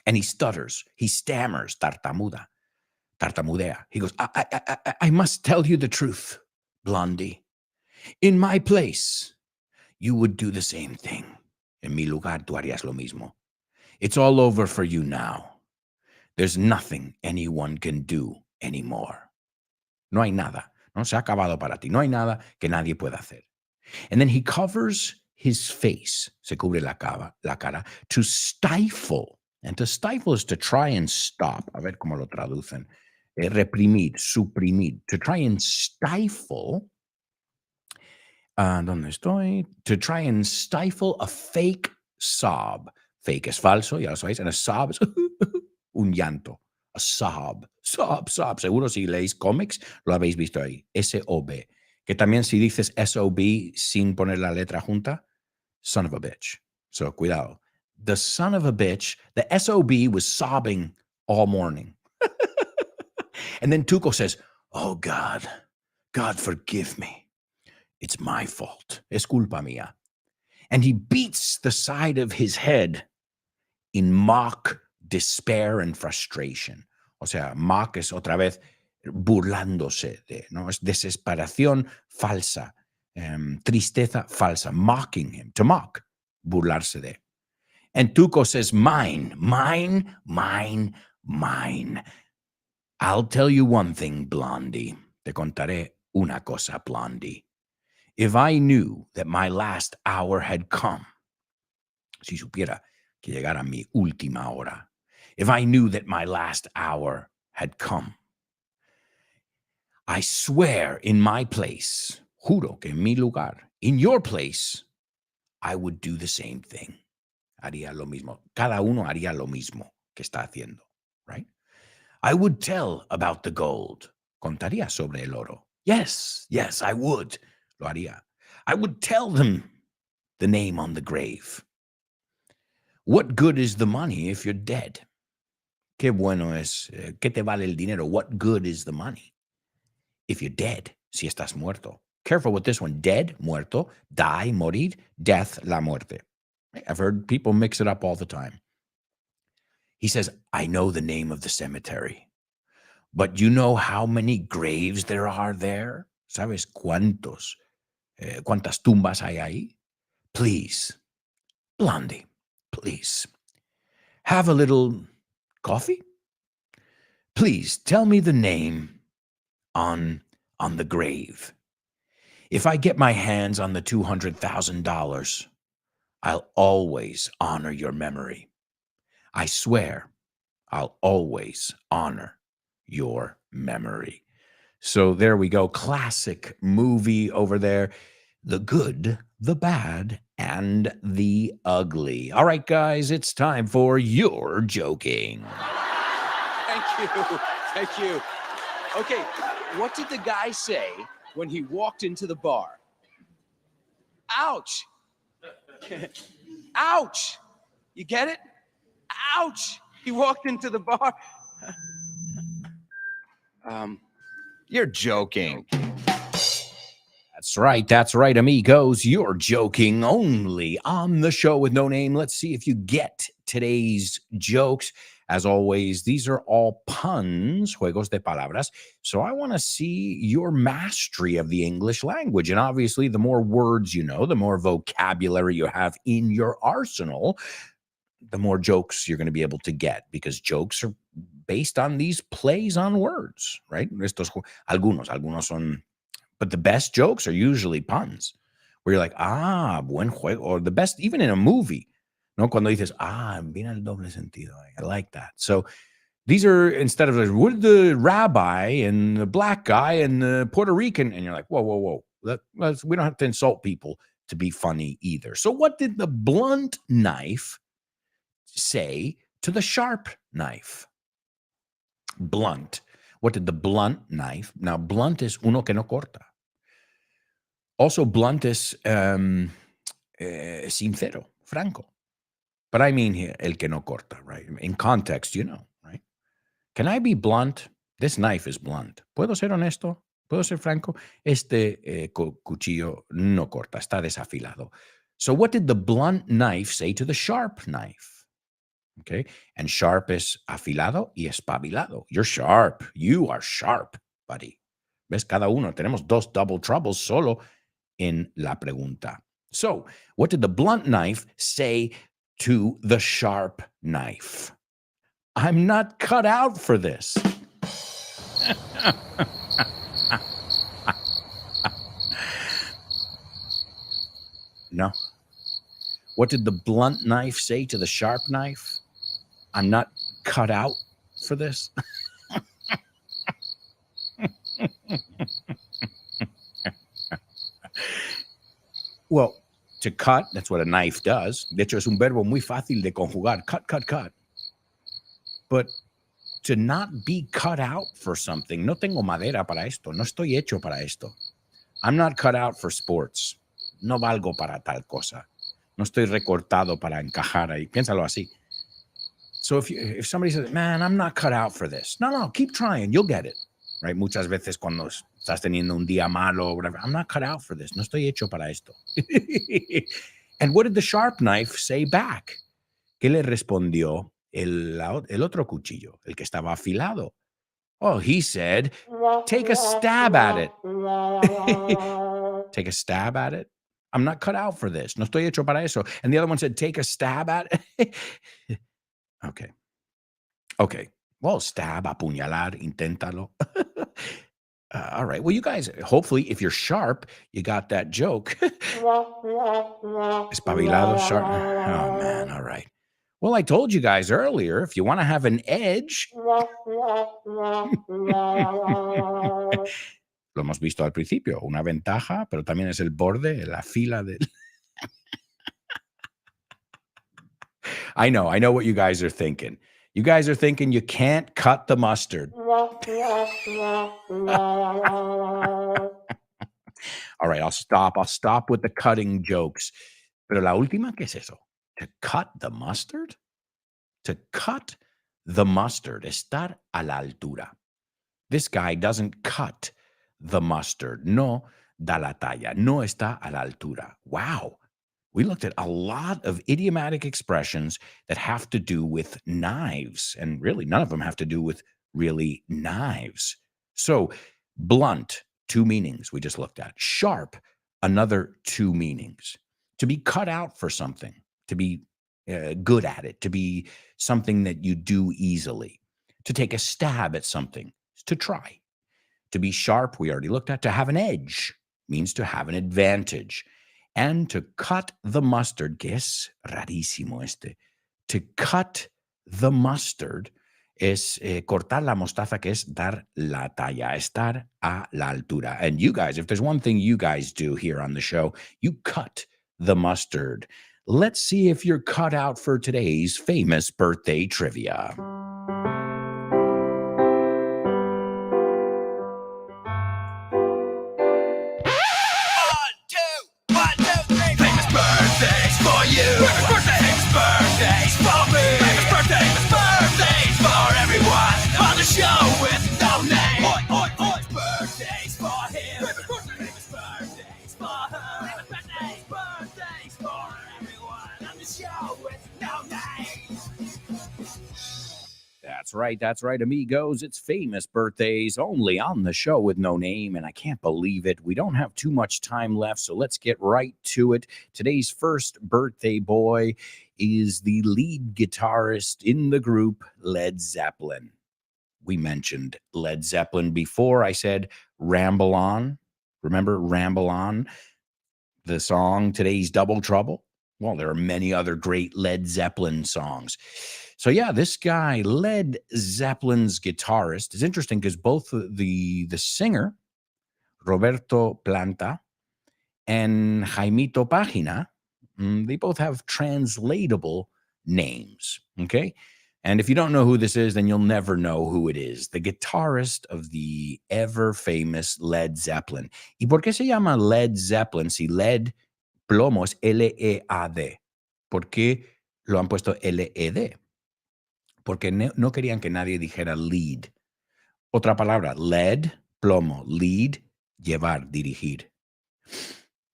S1: And he stutters, he stammers, tartamudea. He goes, I must tell you the truth, Blondie. In my place, you would do the same thing. En mi lugar, tú harías lo mismo. It's all over for you now. There's nothing anyone can do anymore. No hay nada. No se ha acabado para ti. No hay nada que nadie pueda hacer. And then he covers his face, se cubre la cara, to stifle. And to stifle is to try and stop. A ver cómo lo traducen. Reprimir, suprimir. To try and stifle. ¿Dónde estoy? To try and stifle a fake sob. Fake es falso, ya lo sabéis. And a sob es un llanto. A sob. Sob. Seguro si leéis cómics, lo habéis visto ahí. S-O-B. Que también si dices SOB sin poner la letra junta, son of a bitch. So cuidado. The son of a bitch, the SOB was sobbing all morning. And then Tuco says, oh God, God forgive me. It's my fault. Es culpa mía. And he beats the side of his head in mock despair and frustration. O sea, mock es otra vez burlándose de, ¿no? Es desesperación falsa, tristeza falsa, mocking him, to mock, burlarse de. And Tuco says, mine, mine, mine, mine. I'll tell you one thing, Blondie. Te contaré una cosa, Blondie. If I knew that my last hour had come, si supiera que llegara mi última hora, if I knew that my last hour had come, I swear in my place, juro que en mi lugar, in your place, I would do the same thing. Haría lo mismo. Cada uno haría lo mismo que está haciendo, right? I would tell about the gold. Contaría sobre el oro. Yes, yes, I would. Lo haría. I would tell them the name on the grave. What good is the money if you're dead? Qué bueno es, ¿qué te vale el dinero? What good is the money if you're dead? Si estás muerto. Careful with this one. Dead, muerto, die, morir, death, la muerte. I've heard people mix it up all the time. He says, I know the name of the cemetery, but you know how many graves there are there? ¿Sabes cuántas tumbas hay ahí? Please, Blondie, please, have a little coffee? Please tell me the name on the grave. If I get my hands on the $200,000, I'll always honor your memory. I swear I'll always honor your memory. So there we go. Classic movie over there. The good, the bad, and the ugly. All right, guys, it's time for You're Joking.
S5: Thank you. Thank you. Okay, what did the guy say when he walked into the bar? Ouch. Ouch. You get it? Ouch. He walked into the bar.
S6: You're joking.
S1: That's right, amigos. You're joking only on the show with no name. Let's see if you get today's jokes. As always, these are all puns, juegos de palabras. So I want to see your mastery of the English language. And obviously, the more words you know, the more vocabulary you have in your arsenal, the more jokes you're going to be able to get, because jokes are based on these plays on words, right? Algunos son, but the best jokes are usually puns, where you're like, buen juego, or the best, even in a movie, no? Cuando dices, mira el doble sentido. I like that. So these are, instead of like, what did the rabbi and the black guy and the Puerto Rican, and you're like, whoa. We don't have to insult people to be funny either. So what did the blunt knife say to the sharp knife? Blunt. What did the blunt knife? Now, blunt is uno que no corta. Also, blunt is sincero, franco. But I mean here, el que no corta, right? In context, you know, right? Can I be blunt? This knife is blunt. ¿Puedo ser honesto? ¿Puedo ser franco? Este cuchillo no corta, está desafilado. So what did the blunt knife say to the sharp knife? Okay, and sharp is afilado y espabilado. You're sharp. You are sharp, buddy. ¿Ves? Cada uno. Tenemos dos double troubles solo en la pregunta. So, what did the blunt knife say to the sharp knife? I'm not cut out for this. No. What did the blunt knife say to the sharp knife? I'm not cut out for this. Well, to cut, that's what a knife does. De hecho, es un verbo muy fácil de conjugar. Cut. But to not be cut out for something, no tengo madera para esto, no estoy hecho para esto. I'm not cut out for sports. No valgo para tal cosa. No estoy recortado para encajar ahí. Piénsalo así. So if somebody says, man, I'm not cut out for this. No, keep trying. You'll get it. Right? Muchas veces cuando estás teniendo un día malo or whatever, I'm not cut out for this. No estoy hecho para esto. And what did the sharp knife say back? ¿Qué le respondió el otro cuchillo, el que estaba afilado? Oh, he said, take a stab at it. Take a stab at it? I'm not cut out for this. No estoy hecho para eso. And the other one said, take a stab at it. Okay. Well, stab, apuñalar, inténtalo. All right. Well, you guys, hopefully, if you're sharp, you got that joke. Espabilado, sharp. Oh, man. All right. Well, I told you guys earlier, if you want to have an edge, lo hemos visto al principio, una ventaja, pero también es el borde, la fila del... I know what you guys are thinking. You guys are thinking you can't cut the mustard. All right, I'll stop with the cutting jokes. Pero la última, ¿qué es eso? To cut the mustard? To cut the mustard, estar a la altura. This guy doesn't cut the mustard. No da la talla. No está a la altura. Wow. We looked at a lot of idiomatic expressions that have to do with knives, and really none of them have to do with really knives. So blunt, 2 meanings we just looked at. Sharp, another 2 meanings. To be cut out for something, to be good at it, to be something that you do easily. To take a stab at something, to try. To be sharp, we already looked at. To have an edge means to have an advantage. And to cut the mustard, que es rarísimo este. To cut the mustard es cortar la mostaza, que es dar la talla, estar a la altura. And you guys, if there's one thing you guys do here on the show, you cut the mustard. Let's see if you're cut out for today's famous birthday trivia.
S4: Birthdays for you. Famous birthdays for me. Famous birthdays for everyone on the show with no name. Famous birthdays for him. Famous birthdays for her. Famous birthdays for everyone on the show with no name.
S1: That's right, amigos. It's famous birthdays only on the show with no name, and I can't believe it. We don't have too much time left, so let's get right to it. Today's first birthday boy is the lead guitarist in the group Led Zeppelin. We mentioned Led Zeppelin before. I said Ramble On. Remember Ramble On, the song Today's Double Trouble? Well, there are many other great Led Zeppelin songs. So yeah, this guy, Led Zeppelin's guitarist, is interesting because both the singer, Roberto Planta, and Jaimito Página, they both have translatable names, okay? And if you don't know who this is, then you'll never know who it is. The guitarist of the ever-famous Led Zeppelin. ¿Y por qué se llama Led Zeppelin si Led, plomo, es L-E-A-D? ¿Por qué lo han puesto L-E-D? Porque no querían que nadie dijera lead. Otra palabra, lead, plomo, lead, llevar, dirigir.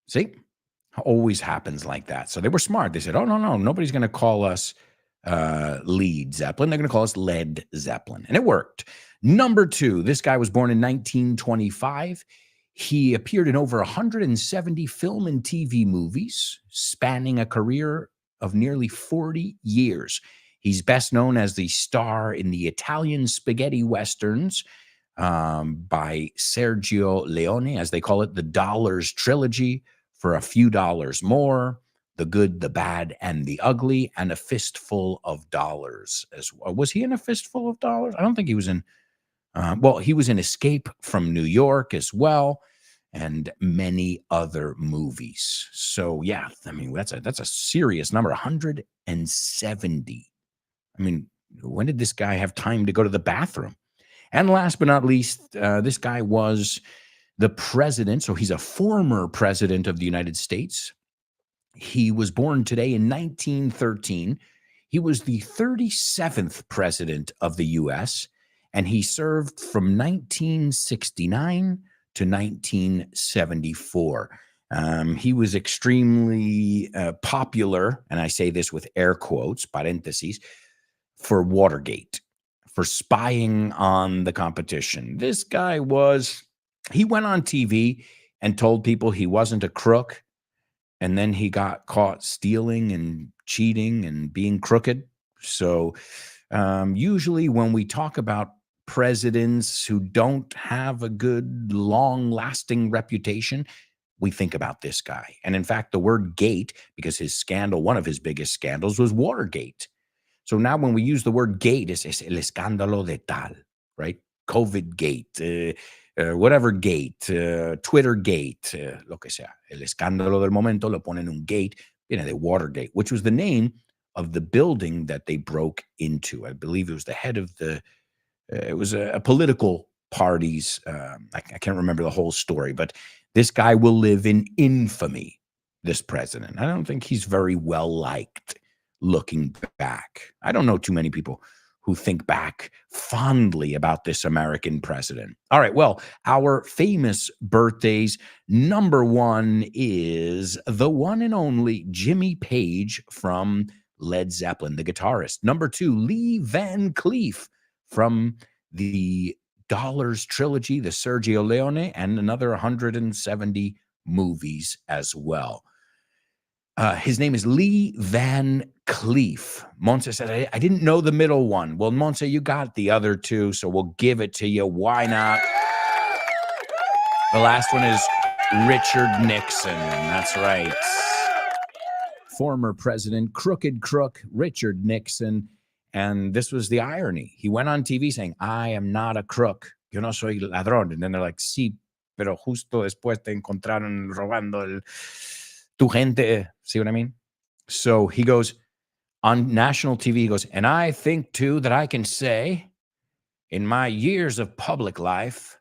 S1: See? Always happens like that. So they were smart. They said, oh, no, nobody's going to call us Lead Zeppelin. They're going to call us Led Zeppelin. And it worked. Number 2, this guy was born in 1925. He appeared in over 170 film and TV movies, spanning a career of nearly 40 years. He's best known as the star in the Italian spaghetti westerns by Sergio Leone, as they call it, the Dollars Trilogy, For a Few Dollars More, The Good, the Bad, and the Ugly, and A Fistful of Dollars as well. Was he in A Fistful of Dollars? I don't think he was in. He was in Escape from New York as well, and many other movies. So yeah, I mean, that's a serious number, 170. I mean, when did this guy have time to go to the bathroom? And last but not least, this guy was The president, so he's a former president of the United States. He was born today in 1913. He was the 37th president of the U.S., and he served from 1969 to 1974. He was extremely popular, and I say this with air quotes, parentheses, for Watergate, for spying on the competition. This guy he went on TV and told people he wasn't a crook, and then he got caught stealing and cheating and being crooked. So usually when we talk about presidents who don't have a good, long-lasting reputation, we think about this guy. And in fact, the word gate, because his scandal, one of his biggest scandals was Watergate. So now when we use the word gate, es el escándalo de tal, right? COVID gate, whatever gate, Twitter gate, lo que sea. El escándalo del momento lo ponen un gate, de Watergate, which was the name of the building that they broke into. I believe it was the head of it was a political party's, I can't remember the whole story, but this guy will live in infamy, this president. I don't think he's very well liked looking back. I don't know too many people who think back fondly about this American president. All right, well, our famous birthdays. Number one is the one and only Jimmy Page from Led Zeppelin, the guitarist. Number two, Lee Van Cleef from the Dollars trilogy, the Sergio Leone, and another 170 movies as well. His name is Lee Van Cleef. Monse said, I didn't know the middle one. Well, Monse, you got the other two, so we'll give it to you. Why not? The last one is Richard Nixon. That's right. Former president, crooked crook, Richard Nixon. And this was the irony. He went on TV saying, I am not a crook. Yo no soy ladrón. And then they're like, sí, pero justo después te encontraron robando tu gente. See what I mean? So he goes on national TV, he goes, and I think too that I can say in my years of public life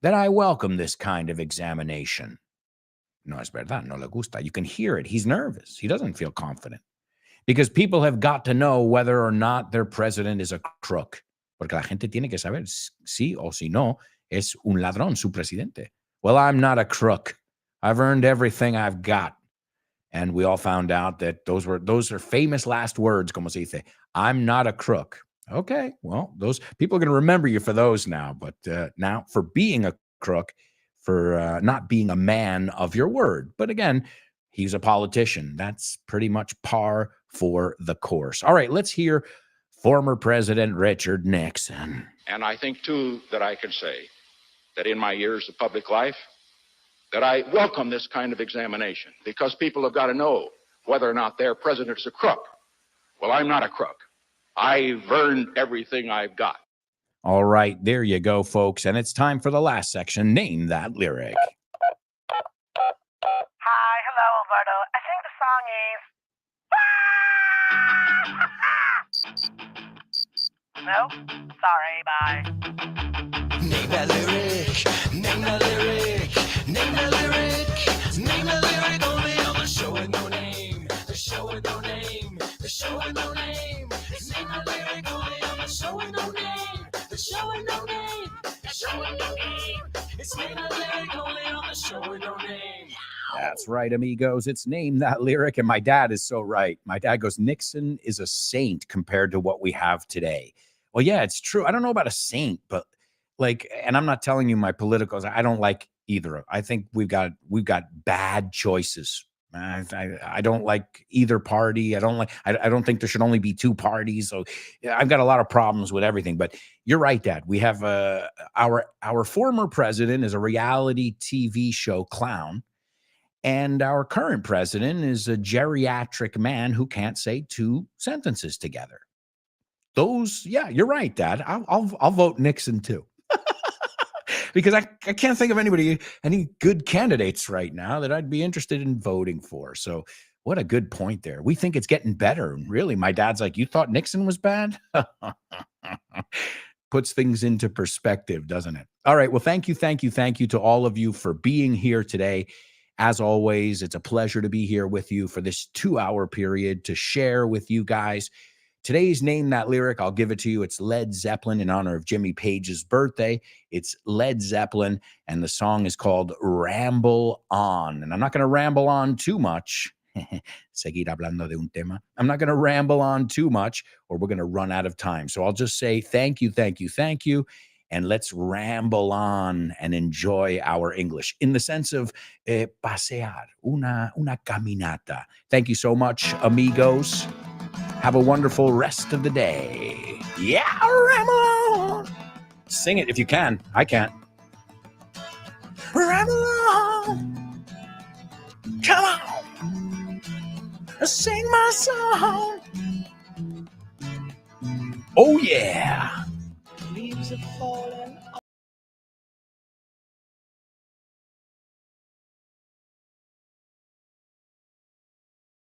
S1: that I welcome this kind of examination. No es verdad, no le gusta. You can hear it. He's nervous. He doesn't feel confident because people have got to know whether or not their president is a crook. Porque la gente tiene que saber si o si no es un ladrón su presidente. Well, I'm not a crook. I've earned everything I've got. And we all found out that those are famous last words, como se dice. I'm not a crook. Okay, well, those people are going to remember you for those now. But now for being a crook, for not being a man of your word. But again, he's a politician. That's pretty much par for the course. All right, let's hear former President Richard Nixon.
S3: And I think, too, that I can say that in my years of public life, that I welcome this kind of examination because people have got to know whether or not their president is a crook. Well, I'm not a crook. I've earned everything I've got.
S1: All right, there you go, folks. And it's time for the last section. Name that lyric.
S7: Hi, hello, Alberto. I think the song is... No? Sorry, bye.
S4: Name that lyric. Name that lyric. Name that lyric. Name that lyric. Only on the show with no name. The show with no name. The show with no name. Name that lyric. Only on the show with no name. The show with no name. The show with no name. It's name that lyric. Only on the show with no name.
S1: That's right, amigos. It's Name That Lyric. And my dad is so right. My dad goes, Nixon is a saint compared to what we have today. Well, yeah, it's true. I don't know about a saint, but and I'm not telling you my politicals. I don't like either. I think we've got bad choices. I don't like either party. I don't think there should only be two parties. So I've got a lot of problems with everything. But you're right, Dad. We have our former president is a reality TV show clown. And our current president is a geriatric man who can't say two sentences together. Yeah, you're right, Dad. I'll vote Nixon too. Because I can't think of any good candidates right now that I'd be interested in voting for. So what a good point there. We think it's getting better. Really, my dad's like, you thought Nixon was bad? puts things into perspective, doesn't it? All right. Well, thank you to all of you for being here today. As always, it's a pleasure to be here with you for this 2-hour period to share with you guys. Today's Name That Lyric, I'll give it to you. It's Led Zeppelin in honor of Jimmy Page's birthday. It's Led Zeppelin, and the song is called Ramble On. And I'm not going to ramble on too much. Seguir hablando de un tema. I'm not going to ramble on too much, or we're going to run out of time. So I'll just say thank you, and let's ramble on and enjoy our English in the sense of pasear, una caminata. Thank you so much, amigos. Have a wonderful rest of the day. Yeah, ramble on. Sing it if you can. I can't. Ramble on. Come on. Sing my song. Oh, yeah. Leaves are falling.